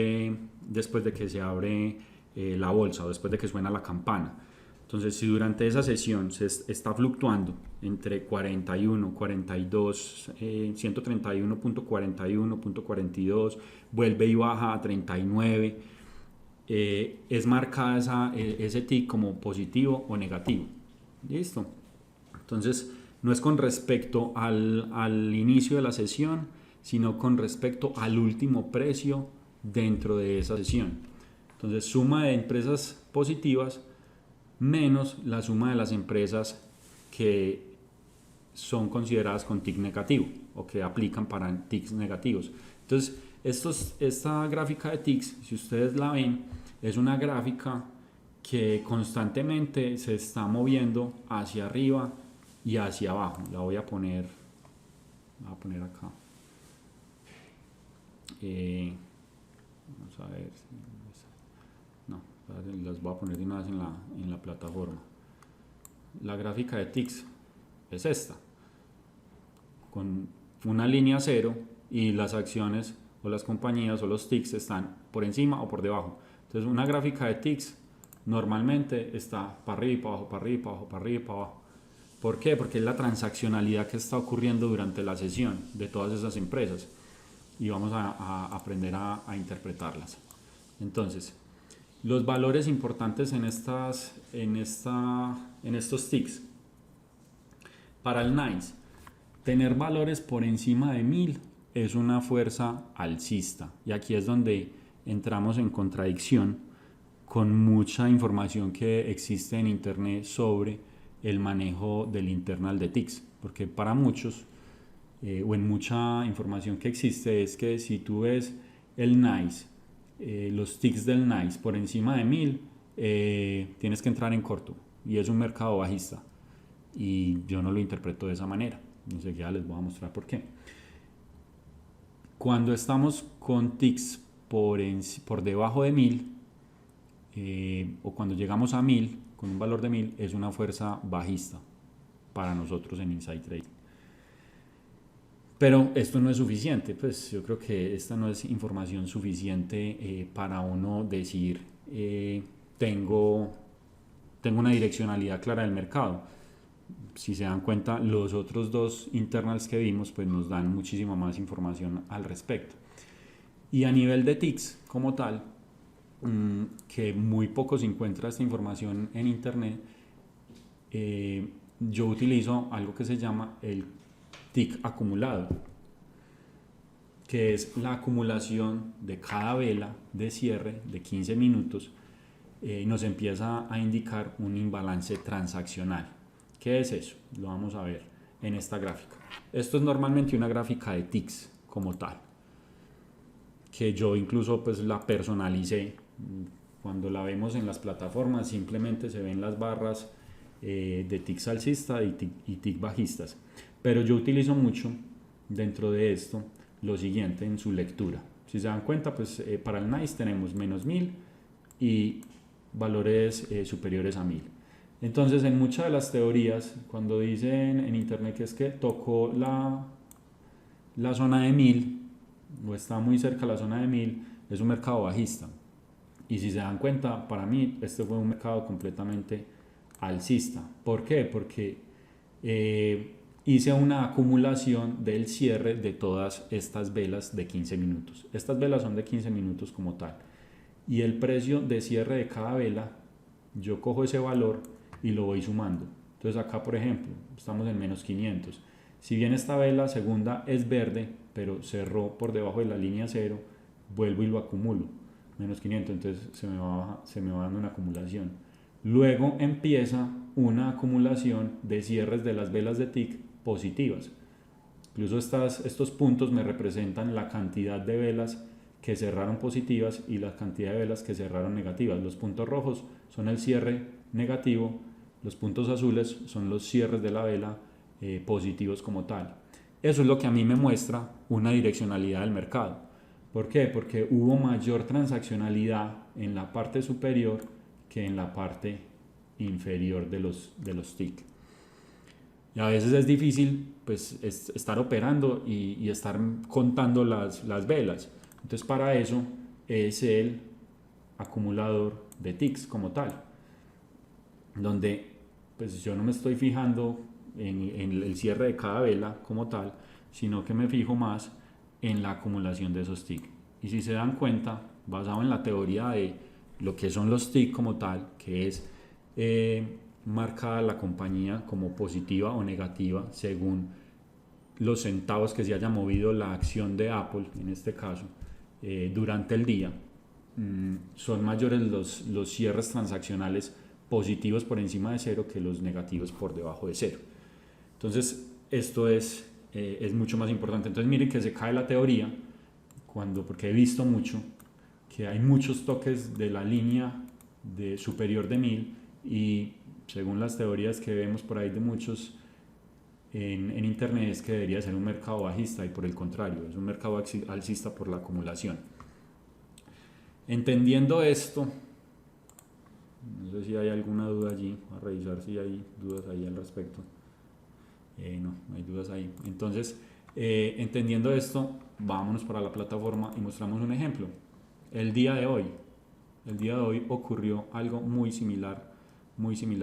después de que se abre la bolsa o después de que suena la campana. Entonces, si durante esa sesión se está fluctuando entre 41, 42, 131.41, 42, vuelve y baja a 39, es marcada ese tick como positivo o negativo. ¿Listo? Entonces, no es con respecto al inicio de la sesión, sino con respecto al último precio dentro de esa sesión. Entonces, suma de empresas positivas menos la suma de las empresas que son consideradas con tick negativo o que aplican para ticks negativos. Entonces, esta gráfica de ticks, si ustedes la ven, es una gráfica que constantemente se está moviendo hacia arriba y hacia abajo. La voy a poner acá. Vamos a ver si no, las voy a poner de una vez en la plataforma. La gráfica de ticks es esta, con una línea cero, y las acciones o las compañías o los ticks están por encima o por debajo. Entonces, una gráfica de ticks normalmente está para arriba y para abajo, para arriba y para abajo, para arriba y para abajo. ¿Por qué? Porque es la transaccionalidad que está ocurriendo durante la sesión de todas esas empresas y vamos a aprender a interpretarlas. Entonces, los valores importantes en estos ticks. Para el NICE, tener valores por encima de 1000 es una fuerza alcista, y aquí es donde entramos en contradicción con mucha información que existe en internet sobre el manejo del internal de ticks, porque para muchos o en mucha información que existe es que si tú ves el NICE, los ticks del NICE por encima de 1000, tienes que entrar en corto y es un mercado bajista. Y yo no lo interpreto de esa manera. Enseguida les voy a mostrar por qué. Cuando estamos con ticks por debajo de 1000, o cuando llegamos a 1000, con un valor de 1000, es una fuerza bajista para nosotros en Inside Trading. Pero esto no es suficiente, pues yo creo que esta no es información suficiente para uno decir tengo una direccionalidad clara del mercado. Si se dan cuenta, los otros dos internals que vimos pues nos dan muchísima más información al respecto. Y a nivel de ticks como tal, que muy poco se encuentra esta información en internet, yo utilizo algo que se llama el tick acumulado, que es la acumulación de cada vela de cierre de 15 minutos. Nos empieza a indicar un imbalance transaccional. ¿Qué es eso? Lo vamos a ver en esta gráfica. Esto es normalmente una gráfica de ticks como tal, que yo incluso pues la personalicé. Cuando la vemos en las plataformas simplemente se ven las barras de ticks alcistas y tick bajistas, pero yo utilizo mucho dentro de esto lo siguiente en su lectura. Si se dan cuenta, pues para el NICE tenemos menos 1000 y valores superiores a 1000. Entonces, en muchas de las teorías, cuando dicen en internet que es que tocó la zona de 1000 o está muy cerca de la zona de 1000, es un mercado bajista. Y si se dan cuenta, para mí este fue un mercado completamente alcista. ¿Por qué? Porque hice una acumulación del cierre de todas estas velas de 15 minutos. Estas velas son de 15 minutos como tal. Y el precio de cierre de cada vela, yo cojo ese valor y lo voy sumando. Entonces acá, por ejemplo, estamos en menos 500. Si bien esta vela segunda es verde, pero cerró por debajo de la línea 0, vuelvo y lo acumulo. Menos 500, entonces se me va dando una acumulación. Luego empieza una acumulación de cierres de las velas de tick positivas. Incluso estos puntos me representan la cantidad de velas que cerraron positivas y la cantidad de velas que cerraron negativas. Los puntos rojos son el cierre negativo, los puntos azules son los cierres de la vela positivos como tal. Eso es lo que a mí me muestra una direccionalidad del mercado. ¿Por qué? Porque hubo mayor transaccionalidad en la parte superior que en la parte inferior de los TIC. Y a veces es difícil pues, estar operando y estar contando las velas. Entonces para eso es el acumulador de ticks como tal, donde pues yo no me estoy fijando en el cierre de cada vela como tal, sino que me fijo más en la acumulación de esos ticks. Y si se dan cuenta, basado en la teoría de lo que son los ticks como tal, que es marcada la compañía como positiva o negativa según los centavos que se haya movido la acción de Apple, en este caso, durante el día, son mayores los cierres transaccionales positivos por encima de 0 que los negativos por debajo de 0. Entonces, esto es mucho más importante. Entonces, miren que se cae la teoría, porque he visto mucho que hay muchos toques de la línea superior de 1000 y según las teorías que vemos por ahí de muchos en internet es que debería ser un mercado bajista y por el contrario, es un mercado alcista por la acumulación. Entendiendo esto, no sé si hay alguna duda allí, voy a revisar si hay dudas ahí al respecto. No hay dudas ahí. Entonces, entendiendo esto, vámonos para la plataforma y mostramos un ejemplo. El día de hoy ocurrió algo muy similar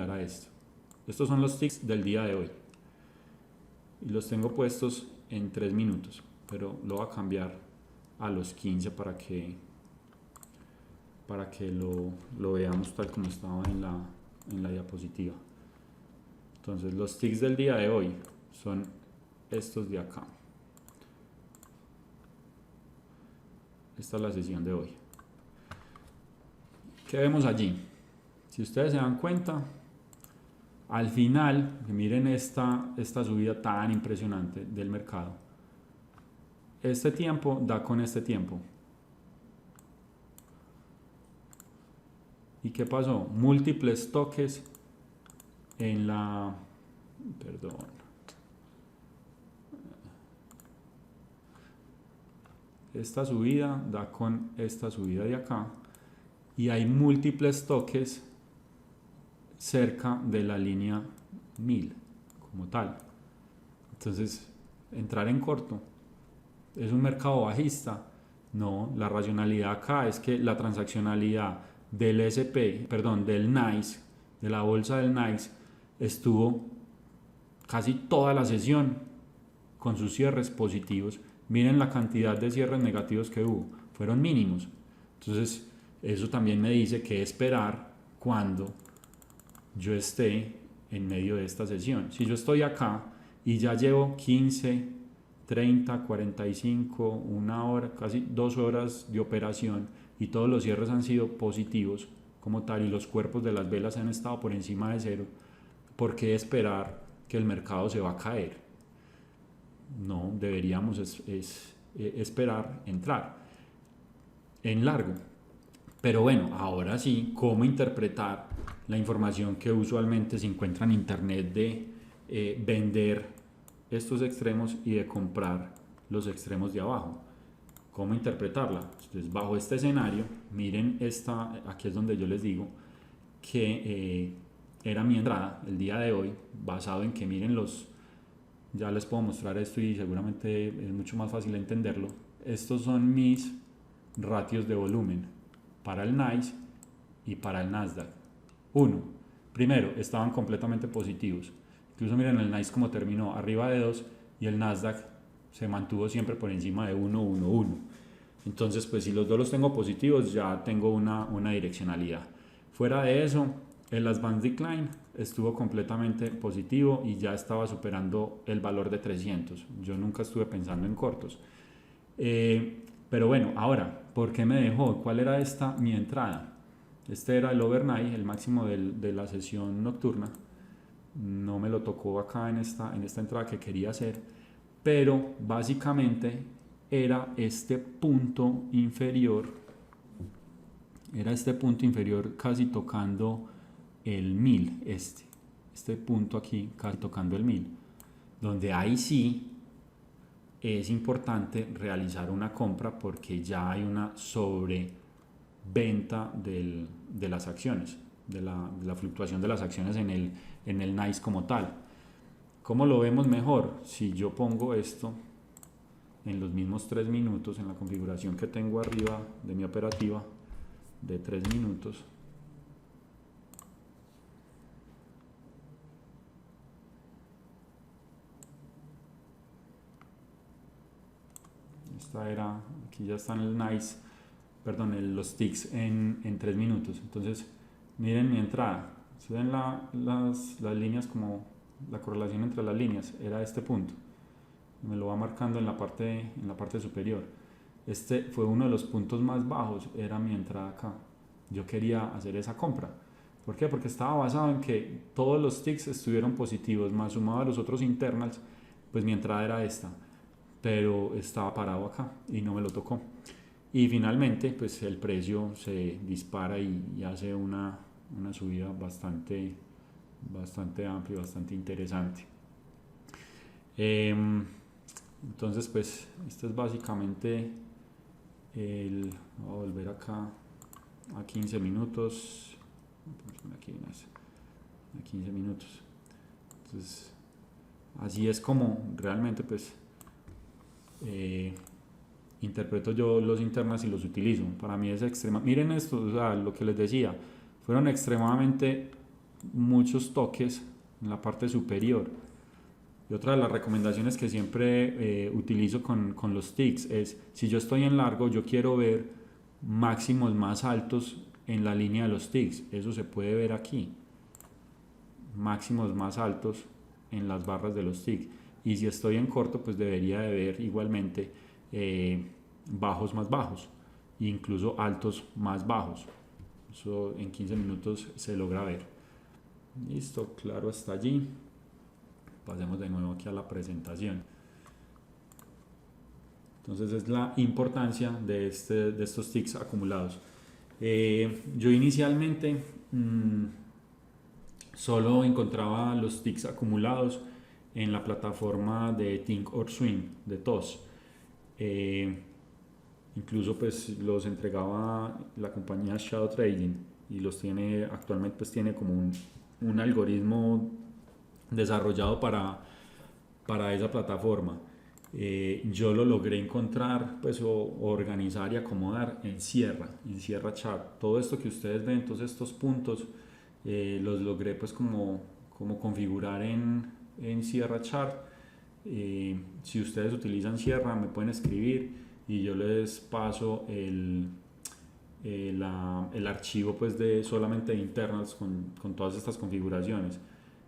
a esto. Estos son los ticks del día de hoy. Y los tengo puestos en 3 minutos, pero lo voy a cambiar a los 15 para que lo veamos tal como estaba en la diapositiva. Entonces los ticks del día de hoy son estos de acá. Esta es la sesión de hoy. ¿Qué vemos allí? Si ustedes se dan cuenta, al final, miren esta subida tan impresionante del mercado. Este tiempo da con este tiempo. ¿Y qué pasó? Múltiples toques en la... Perdón. Esta subida da con esta subida de acá y hay múltiples toques cerca de la línea 1000 como tal. Entonces, entrar en corto es un mercado bajista. No, la racionalidad acá es que la transaccionalidad del SP, perdón, del NICE, de la bolsa del NICE, estuvo casi toda la sesión con sus cierres positivos. Miren la cantidad de cierres negativos que hubo, fueron mínimos. Entonces, eso también me dice que esperar cuando yo esté en medio de esta sesión. Si yo estoy acá y ya llevo 15, 30, 45, una hora, casi 2 horas de operación y todos los cierres han sido positivos como tal y los cuerpos de las velas han estado por encima de cero, ¿por qué esperar que el mercado se va a caer? No, deberíamos esperar entrar en largo. Pero bueno, ahora sí, ¿cómo interpretar la información que usualmente se encuentra en internet de vender estos extremos y de comprar los extremos de abajo? ¿Cómo interpretarla? Entonces, bajo este escenario, miren esta, aquí es donde yo les digo que era mi entrada el día de hoy, basado en que miren ya les puedo mostrar esto y seguramente es mucho más fácil entenderlo. Estos son mis ratios de volumen para el NICE y para el Nasdaq. Primero, estaban completamente positivos. Incluso miren el NICE como terminó arriba de 2 y el Nasdaq se mantuvo siempre por encima de 1, 1, 1. Entonces, pues si los dos los tengo positivos, ya tengo una direccionalidad. Fuera de eso, el Advanced Decline estuvo completamente positivo y ya estaba superando el valor de 300. Yo nunca estuve pensando en cortos. Pero bueno, ahora, ¿por qué me dejó? ¿Cuál era mi entrada? Este era el overnight, el máximo de la sesión nocturna. No me lo tocó acá en esta entrada que quería hacer, pero básicamente era este punto inferior, casi tocando el 1000, este punto aquí casi tocando el 1000, donde ahí sí es importante realizar una compra porque ya hay una sobreventa de las acciones, de la fluctuación de las acciones en el NICE como tal. ¿Cómo lo vemos mejor? Si yo pongo esto en los mismos 3 minutos, en la configuración que tengo arriba de mi operativa de 3 minutos, aquí ya están el NICE, perdón, los ticks en 3 minutos. Entonces, miren mi entrada. ¿Se ven las líneas como la correlación entre las líneas? Era este punto. Me lo va marcando en la parte superior. Este fue uno de los puntos más bajos, era mi entrada acá. Yo quería hacer esa compra. ¿Por qué? Porque estaba basado en que todos los ticks estuvieron positivos, más sumado a los otros internals, pues mi entrada era esta. Pero estaba parado acá y no me lo tocó. Y finalmente, pues el precio se dispara y hace una subida bastante amplia, bastante interesante. Entonces, pues, esto es básicamente voy a volver acá a 15 minutos. Aquí a 15 minutos. Entonces, así es como realmente, pues, interpreto yo los internas y los utilizo. Para mí es extrema. Miren esto, o sea, lo que les decía, fueron extremadamente muchos toques en la parte superior. Y otra de las recomendaciones que siempre utilizo con los ticks es, si yo estoy en largo, yo quiero ver máximos más altos en la línea de los ticks. Eso se puede ver aquí. Máximos más altos en las barras de los ticks. Y si estoy en corto, pues debería de ver igualmente bajos más bajos, incluso altos más bajos. Eso en 15 minutos se logra ver. Listo, claro, hasta allí. Pasemos de nuevo aquí a la presentación. Entonces es la importancia de estos ticks acumulados. Yo inicialmente solo encontraba los tics acumulados en la plataforma de Thinkorswim de TOS. Eh, Incluso pues los entregaba la compañía Shadow Trading y los tiene actualmente, pues tiene como un algoritmo desarrollado para esa plataforma. Yo lo logré encontrar, pues, o organizar y acomodar en Sierra Chart. Todo esto que ustedes ven, todos estos puntos, los logré pues como configurar en Sierra Chart. Si ustedes utilizan Sierra, me pueden escribir y yo les paso el archivo pues de solamente de internals con todas estas configuraciones,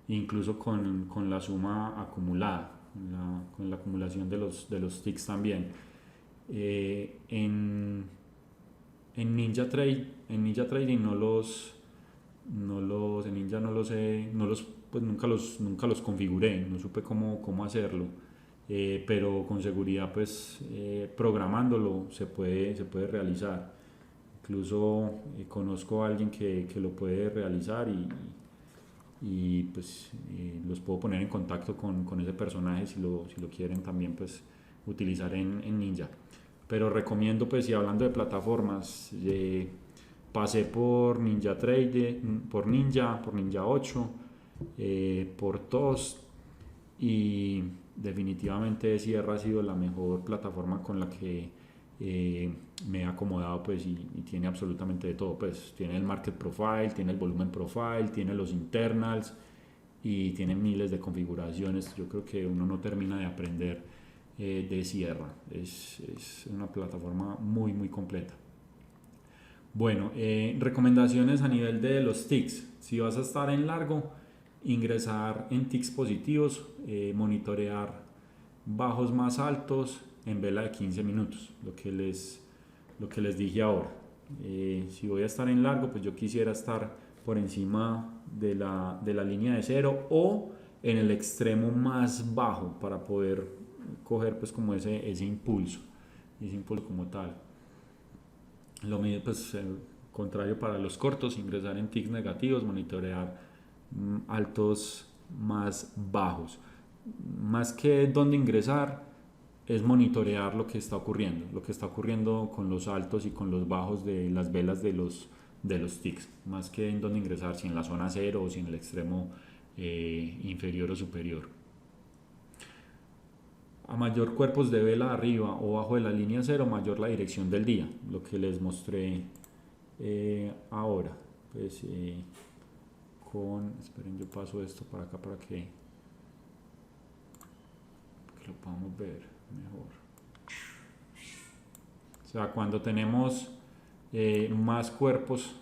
incluso con la suma acumulada, con la acumulación de los ticks también. Eh, en, en Ninja Trading en Ninja no los he, no los, pues nunca los configuré, no supe cómo hacerlo. Pero con seguridad pues programándolo se puede realizar. Incluso conozco a alguien que lo puede realizar y pues los puedo poner en contacto con ese personaje si lo quieren también pues utilizar en Ninja. Pero recomiendo pues, y hablando de plataformas, pasé por Ninja Trade, por Ninja 8, por TOS, y definitivamente Sierra ha sido la mejor plataforma con la que me he acomodado pues y tiene absolutamente de todo, pues tiene el market profile, tiene el volumen profile, tiene los internals y tiene miles de configuraciones. Yo creo que uno no termina de aprender de Sierra, es una plataforma muy completa. Bueno, recomendaciones a nivel de los ticks. Si vas a estar en largo, ingresar en ticks positivos, monitorear bajos más altos en vela de 15 minutos, lo que les dije ahora. Si voy a estar en largo, pues yo quisiera estar por encima de la línea de cero o en el extremo más bajo para poder coger pues como ese impulso como tal. Lo mismo pues contrario para los cortos, ingresar en ticks negativos, monitorear altos más bajos. Más que dónde ingresar, es monitorear lo que está ocurriendo con los altos y con los bajos de las velas de los ticks, más que en dónde ingresar, si en la zona cero o si en el extremo inferior o superior. A mayor cuerpos de vela arriba o bajo de la línea cero, mayor la dirección del día, lo que les mostré ahora. Pues esperen, yo paso esto para acá para que lo podamos ver mejor. O sea, cuando tenemos más cuerpos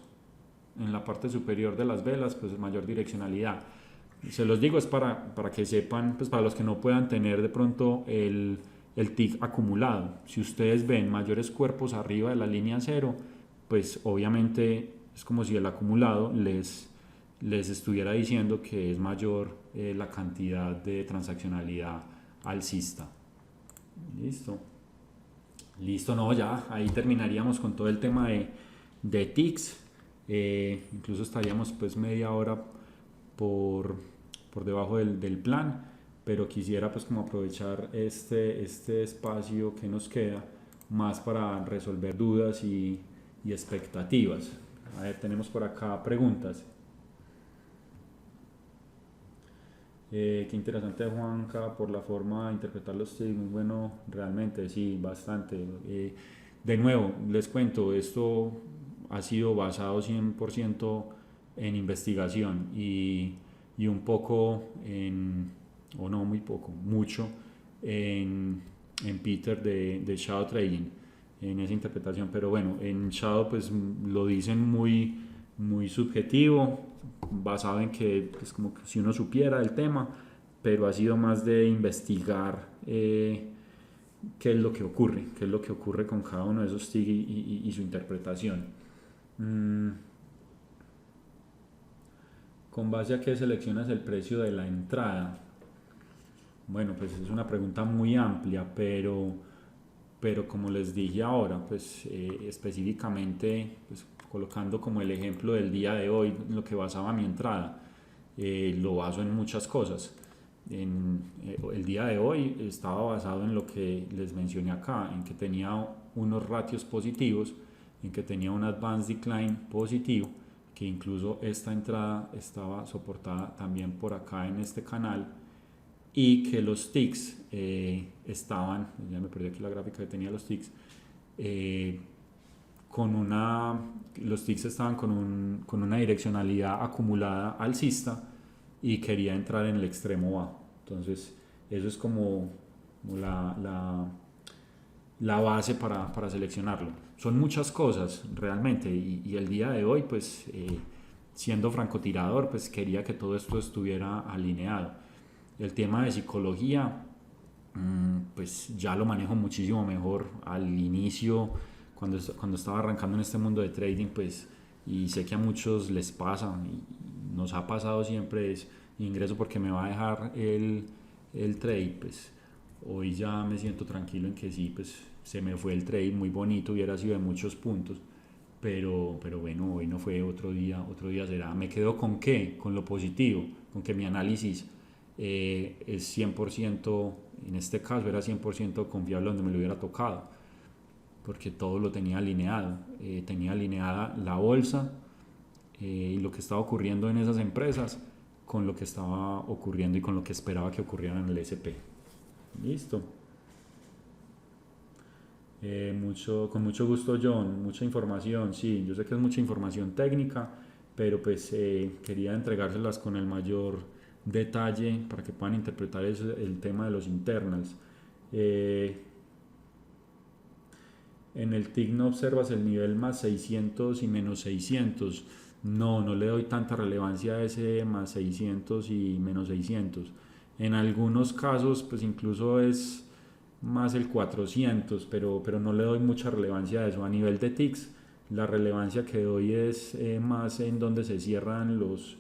en la parte superior de las velas, pues mayor direccionalidad. Se los digo es para que sepan, pues para los que no puedan tener de pronto el tick acumulado. Si ustedes ven mayores cuerpos arriba de la línea cero, pues obviamente es como si el acumulado les estuviera diciendo que es mayor la cantidad de transaccionalidad alcista. Listo, no, ya ahí terminaríamos con todo el tema de ticks. Incluso estaríamos pues media hora por debajo del plan, pero quisiera pues como aprovechar este espacio que nos queda más para resolver dudas y expectativas. A ver, tenemos por acá preguntas. Qué interesante, Juanca, por la forma de interpretar los ticks. Muy bueno, realmente, sí, bastante. De nuevo, les cuento, esto ha sido basado 100% en investigación y un poco o no muy poco, mucho en Peter de Shadow Trading, en esa interpretación. Pero bueno, en Shadow pues lo dicen muy subjetivo, basado en que es como que si uno supiera el tema, pero ha sido más de investigar qué es lo que ocurre con cada uno de esos TIG y su interpretación. ¿Con base a qué seleccionas el precio de la entrada? Bueno, pues es una pregunta muy amplia, pero como les dije ahora, pues específicamente pues, colocando como el ejemplo del día de hoy, lo que basaba mi entrada, lo baso en muchas cosas. El día de hoy estaba basado en lo que les mencioné acá, en que tenía unos ratios positivos, en que tenía un advanced decline positivo, que incluso esta entrada estaba soportada también por acá en este canal, y que los ticks estaban, ya me perdí aquí la gráfica que tenía los ticks, los ticks estaban con una direccionalidad acumulada alcista y quería entrar en el extremo bajo. Entonces eso es como la base para seleccionarlo. Son muchas cosas realmente, y el día de hoy pues siendo francotirador pues quería que todo esto estuviera alineado. El tema de psicología pues ya lo manejo muchísimo mejor. Al inicio, cuando estaba arrancando en este mundo de trading, pues, y sé que a muchos les pasa y nos ha pasado siempre, es ingreso porque me va a dejar el trade. Pues hoy ya me siento tranquilo en que sí, pues se me fue el trade muy bonito, hubiera sido de muchos puntos, pero bueno, hoy no fue, otro día será. Me quedo con qué, con lo positivo, con que mi análisis es 100%, en este caso era 100% confiable donde me lo hubiera tocado, porque todo lo tenía alineado. Tenía alineada la bolsa y lo que estaba ocurriendo en esas empresas con lo que estaba ocurriendo y con lo que esperaba que ocurriera en el SP. Listo. Con mucho gusto, John. Mucha información, sí, yo sé que es mucha información técnica, pero pues quería entregárselas con el mayor detalle para que puedan interpretar el tema de los internals. En el TIC no observas el nivel más 600 y menos 600. No le doy tanta relevancia a ese más 600 y menos 600. En algunos casos pues incluso es más el 400, pero no le doy mucha relevancia a eso. A nivel de TICs, la relevancia que doy es más en donde se cierran los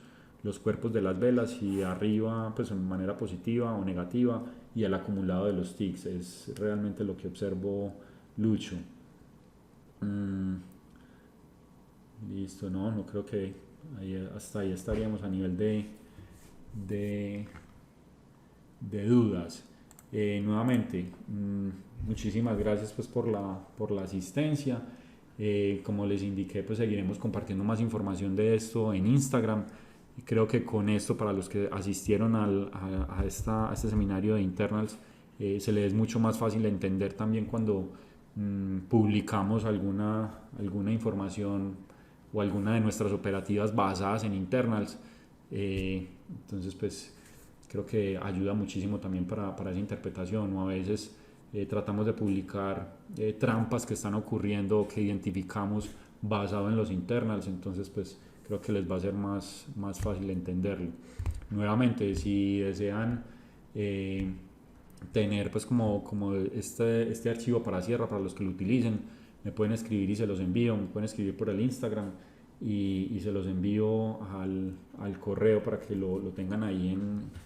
cuerpos de las velas, y arriba pues en manera positiva o negativa, y el acumulado de los TICs. Es realmente lo que observo, Lucho. Listo, no creo que hasta ahí estaríamos a nivel de, de dudas. Nuevamente, muchísimas gracias pues por la asistencia. Como les indiqué, pues seguiremos compartiendo más información de esto en Instagram. Y creo que con esto, para los que asistieron a este seminario de internals, se les es mucho más fácil entender también cuando publicamos alguna información o alguna de nuestras operativas basadas en internals. Entonces pues creo que ayuda muchísimo también para esa interpretación. O a veces tratamos de publicar trampas que están ocurriendo o que identificamos basado en los internals, entonces pues creo que les va a ser más fácil entenderlo. Nuevamente, si desean tener pues como este archivo para Sierra, para los que lo utilicen, me pueden escribir y se los envío. Me pueden escribir por el Instagram y se los envío al correo para que lo tengan ahí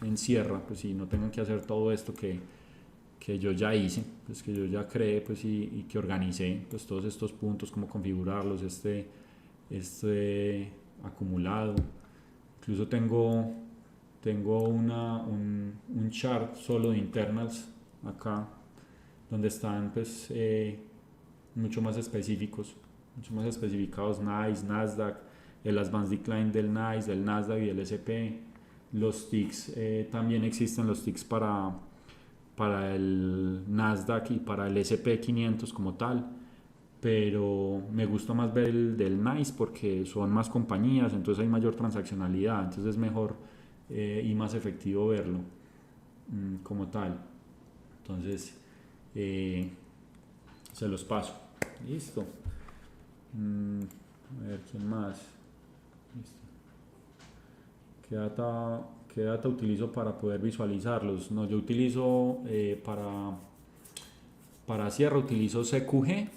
en Sierra, pues, y no tengan que hacer todo esto que yo ya hice, pues, que yo ya creé, pues, y que organicé, pues, todos estos puntos, cómo configurarlos, este acumulado. Incluso tengo un chart solo de internals acá, donde están pues mucho más específicos, mucho más especificados: NICE, Nasdaq, el Advanced Decline del NICE, del Nasdaq y del SP. Los ticks, también existen los ticks para el Nasdaq y para el SP500 como tal, pero me gusta más ver el del NICE porque son más compañías, entonces hay mayor transaccionalidad, entonces es mejor y más efectivo verlo como tal. Entonces se los paso. Listo. A ver, ¿quién más? Listo. ¿Qué data utilizo para poder visualizarlos? No, yo utilizo para Sierra utilizo CQG,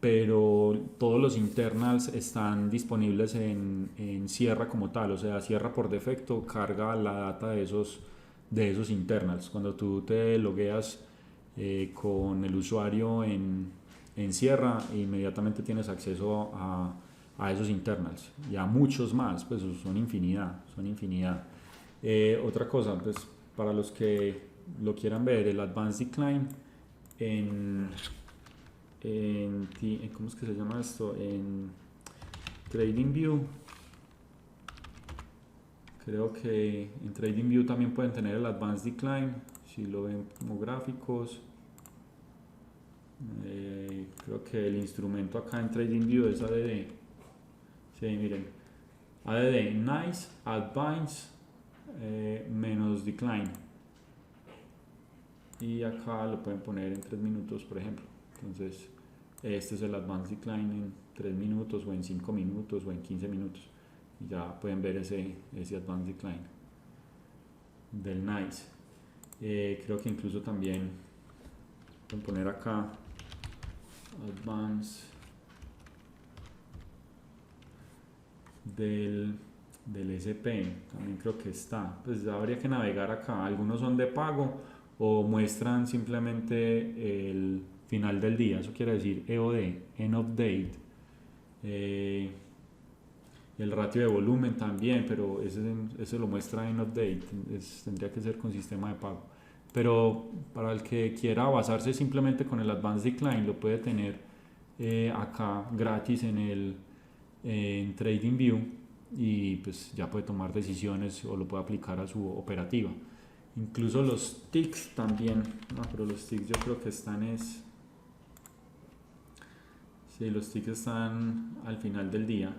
pero todos los internals están disponibles en Sierra como tal. O sea, Sierra por defecto carga la data de esos internals. Cuando tú te logueas con el usuario en Sierra, inmediatamente tienes acceso a a esos internals y a muchos más, pues son infinidad, son infinidad. Otra cosa, pues para los que lo quieran ver, el Advanced Decline ¿cómo es que se llama esto? En TradingView. Creo que en TradingView también pueden tener el Advanced Decline, si lo ven como gráficos. Creo que el instrumento acá en TradingView es ADD. Sí, miren. ADD, Nice, Advanced, menos Decline. Y acá lo pueden poner en 3 minutos, por ejemplo. Entonces, este es el Advanced Decline en 3 minutos, o en 5 minutos, o en 15 minutos. Y ya pueden ver ese Advanced Decline del Nice. Creo que incluso también pueden poner acá Advanced del SP, también creo que está. Pues habría que navegar acá. Algunos son de pago o muestran simplemente el final del día, eso quiere decir EOD, End of Date. El ratio de volumen también, pero ese lo muestra End of Date, tendría que ser con sistema de pago. Pero para el que quiera basarse simplemente con el Advanced Decline, lo puede tener acá gratis en TradingView, y pues ya puede tomar decisiones o lo puede aplicar a su operativa. Incluso los ticks también, pero los ticks yo creo que están sí, los ticks están al final del día,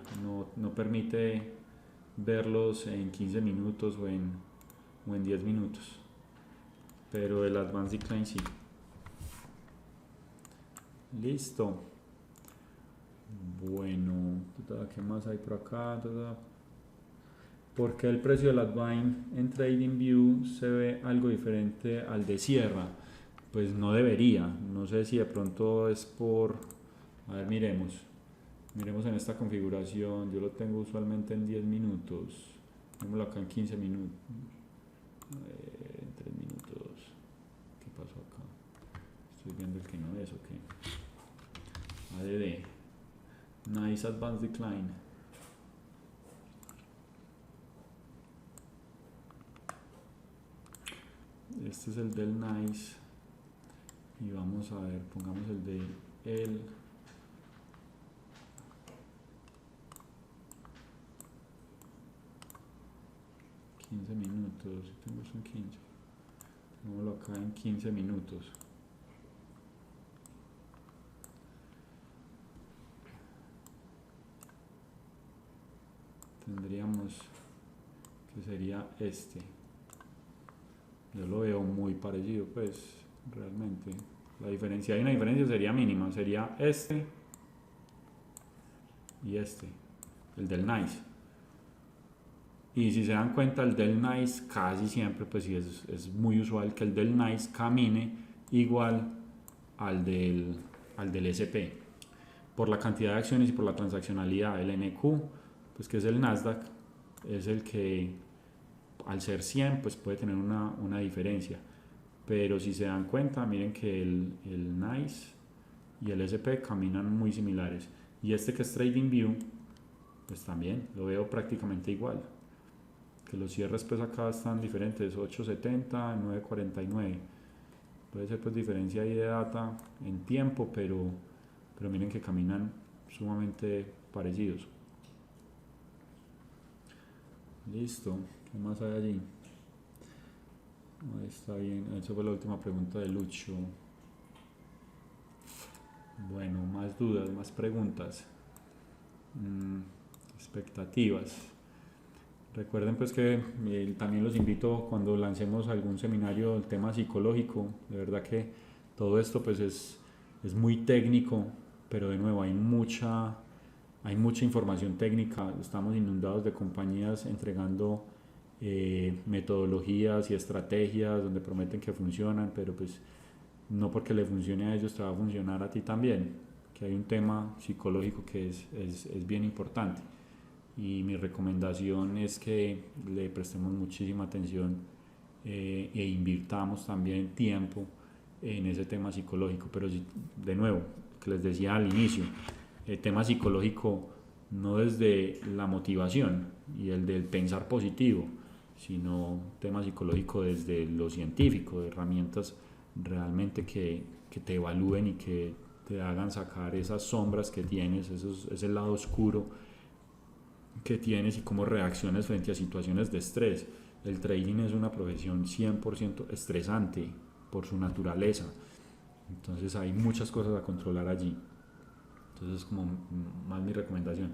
no permite verlos en 15 minutos o en 10 minutos, pero el Advanced Decline sí. Listo. Bueno, ¿qué más hay por acá? ¿Por qué el precio del Advine en TradingView se ve algo diferente al de Sierra? Pues no debería, no sé si de pronto es por... A ver, miremos en esta configuración, yo lo tengo usualmente en 10 minutos, vémoslo acá en 15 minutos, en 3 minutos, ¿qué pasó acá? Estoy viendo el que no es, ok. ADD, Nice Advanced Decline. Este es el del Nice y vamos a ver, pongamos el de el 15 minutos, tengo son 15, pongámoslo acá en 15 minutos. Tendríamos que sería este. Yo lo veo muy parecido, pues realmente la diferencia, hay una diferencia, sería mínima, sería este y este, el del Nice. Y si se dan cuenta, el del Nice casi siempre, pues sí, es muy usual que el del Nice camine igual al del SP, por la cantidad de acciones y por la transaccionalidad. El NQ, pues que es el Nasdaq, es el que al ser 100 pues puede tener una diferencia, pero si se dan cuenta, miren que el Nice y el SP caminan muy similares, y este que es TradingView pues también lo veo prácticamente igual, que los cierres pues acá están diferentes, 8.70, 9.49, puede ser pues diferencia ahí de data en tiempo, pero miren que caminan sumamente parecidos. Listo, ¿qué más hay allí? Ahí está bien, esa fue la última pregunta de Lucho. Bueno, más dudas, más preguntas. Expectativas. Recuerden pues que también los invito cuando lancemos algún seminario del tema psicológico. De verdad que todo esto pues es muy técnico, pero de nuevo hay mucha información técnica. Estamos inundados de compañías entregando metodologías y estrategias donde prometen que funcionan, pero pues no porque le funcione a ellos te va a funcionar a ti también, que hay un tema psicológico que es bien importante, y mi recomendación es que le prestemos muchísima atención e invirtamos también tiempo en ese tema psicológico. Pero de nuevo, que les decía al inicio, el tema psicológico no desde la motivación y el del pensar positivo, sino tema psicológico desde lo científico, de herramientas realmente que te evalúen y que te hagan sacar esas sombras que tienes, ese lado oscuro que tienes y cómo reacciones frente a situaciones de estrés. El trading es una profesión 100% estresante por su naturaleza, entonces hay muchas cosas a controlar allí. Entonces es como más mi recomendación.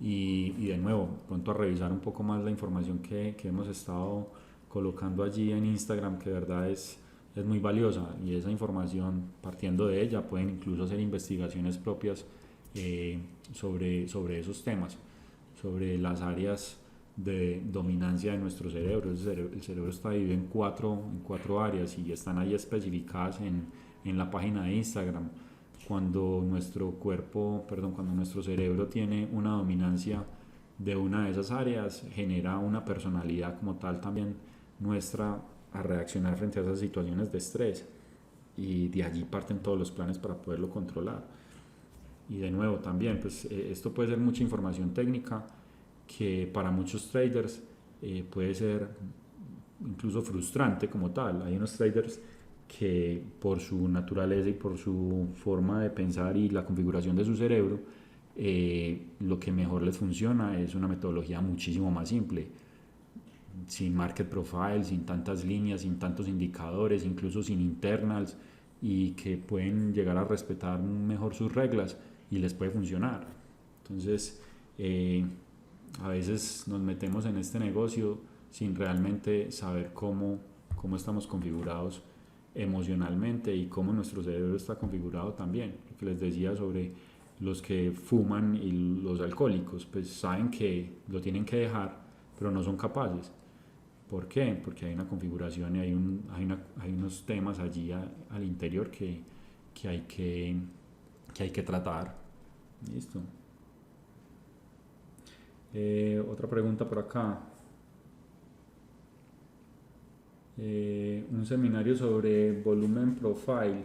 Y de nuevo, pronto a revisar un poco más la información que hemos estado colocando allí en Instagram, que de verdad es muy valiosa, y esa información, partiendo de ella, pueden incluso hacer investigaciones propias sobre esos temas, sobre las áreas de dominancia de nuestro cerebro. El cerebro está dividido en cuatro áreas y están ahí especificadas en la página de Instagram. Cuando cuando nuestro cerebro tiene una dominancia de una de esas áreas, genera una personalidad como tal también nuestra a reaccionar frente a esas situaciones de estrés, y de allí parten todos los planes para poderlo controlar. Y de nuevo también, pues esto puede ser mucha información técnica que para muchos traders puede ser incluso frustrante como tal. Hay unos traders que por su naturaleza y por su forma de pensar y la configuración de su cerebro, lo que mejor les funciona es una metodología muchísimo más simple, sin market profile, sin tantas líneas, sin tantos indicadores, incluso sin internals, y que pueden llegar a respetar mejor sus reglas y les puede funcionar. Entonces, a veces nos metemos en este negocio sin realmente saber cómo estamos configurados emocionalmente y cómo nuestro cerebro está configurado también. Lo que les decía sobre los que fuman y los alcohólicos, pues saben que lo tienen que dejar, pero no son capaces. ¿Por qué? Porque hay una configuración y hay unos temas allí al interior que hay que tratar. Listo. Otra pregunta por acá. Un seminario sobre volumen profile.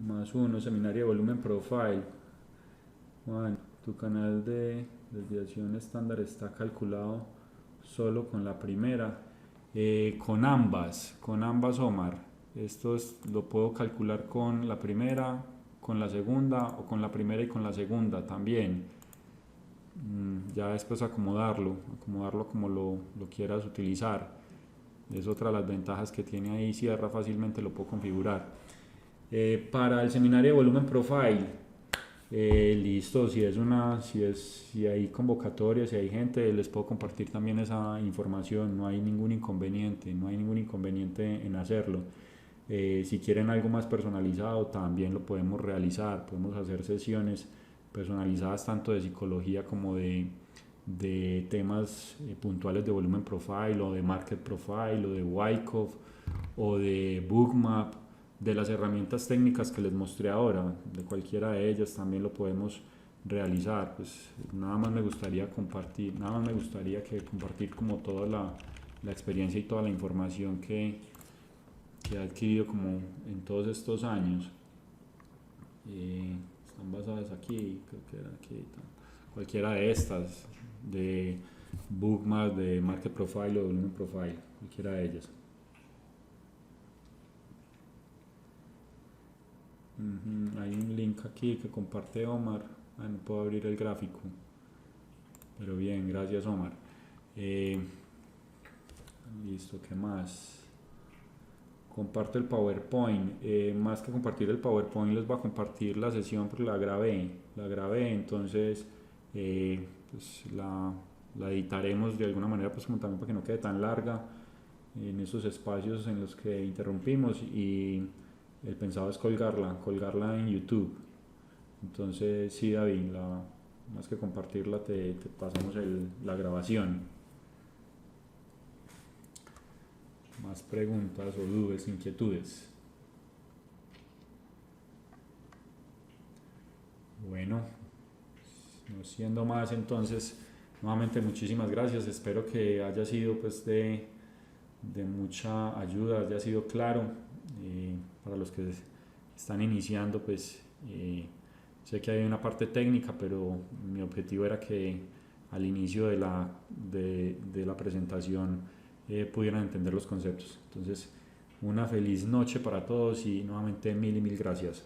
+1, seminario de volumen profile. Juan, tu canal de desviación estándar está calculado solo con la primera. Con ambas, Omar. Lo puedo calcular con la primera, con la segunda, o con la primera y con la segunda también. Ya después acomodarlo como lo quieras utilizar. Es otra de las ventajas que tiene ahí. Sierra fácilmente lo puedo configurar. Para el seminario de volumen profile, listo, si hay convocatorias, si hay gente, les puedo compartir también esa información. No hay ningún inconveniente en hacerlo. Si quieren algo más personalizado, también lo podemos realizar. Podemos hacer sesiones personalizadas tanto de psicología como de temas puntuales de volumen profile, o de market profile, o de Wyckoff, o de Bookmap, de las herramientas técnicas que les mostré ahora. De cualquiera de ellas también lo podemos realizar. Pues nada más me gustaría compartir como toda la experiencia y toda la información que he adquirido como en todos estos años. Están basadas aquí, creo que era aquí, cualquiera de estas, de Bookmap, de Market Profile o Volumen Profile, cualquiera de ellas. Hay un link aquí que comparte Omar. No puedo abrir el gráfico, pero bien, gracias Omar. Listo, ¿qué más? Comparto el PowerPoint. Más que compartir el PowerPoint, les voy a compartir la sesión porque la grabé, entonces pues la editaremos de alguna manera, pues como también para que no quede tan larga en esos espacios en los que interrumpimos, y el pensado es colgarla en YouTube. Entonces sí, David, más que compartirla, te pasamos la grabación. Más preguntas o dudas, inquietudes. Bueno, no siendo más, entonces nuevamente muchísimas gracias. Espero que haya sido pues de mucha ayuda, haya sido claro. Para los que están iniciando, pues Sé que hay una parte técnica, pero mi objetivo era que al inicio de la presentación pudieran entender los conceptos. Entonces, una feliz noche para todos y nuevamente mil y mil gracias.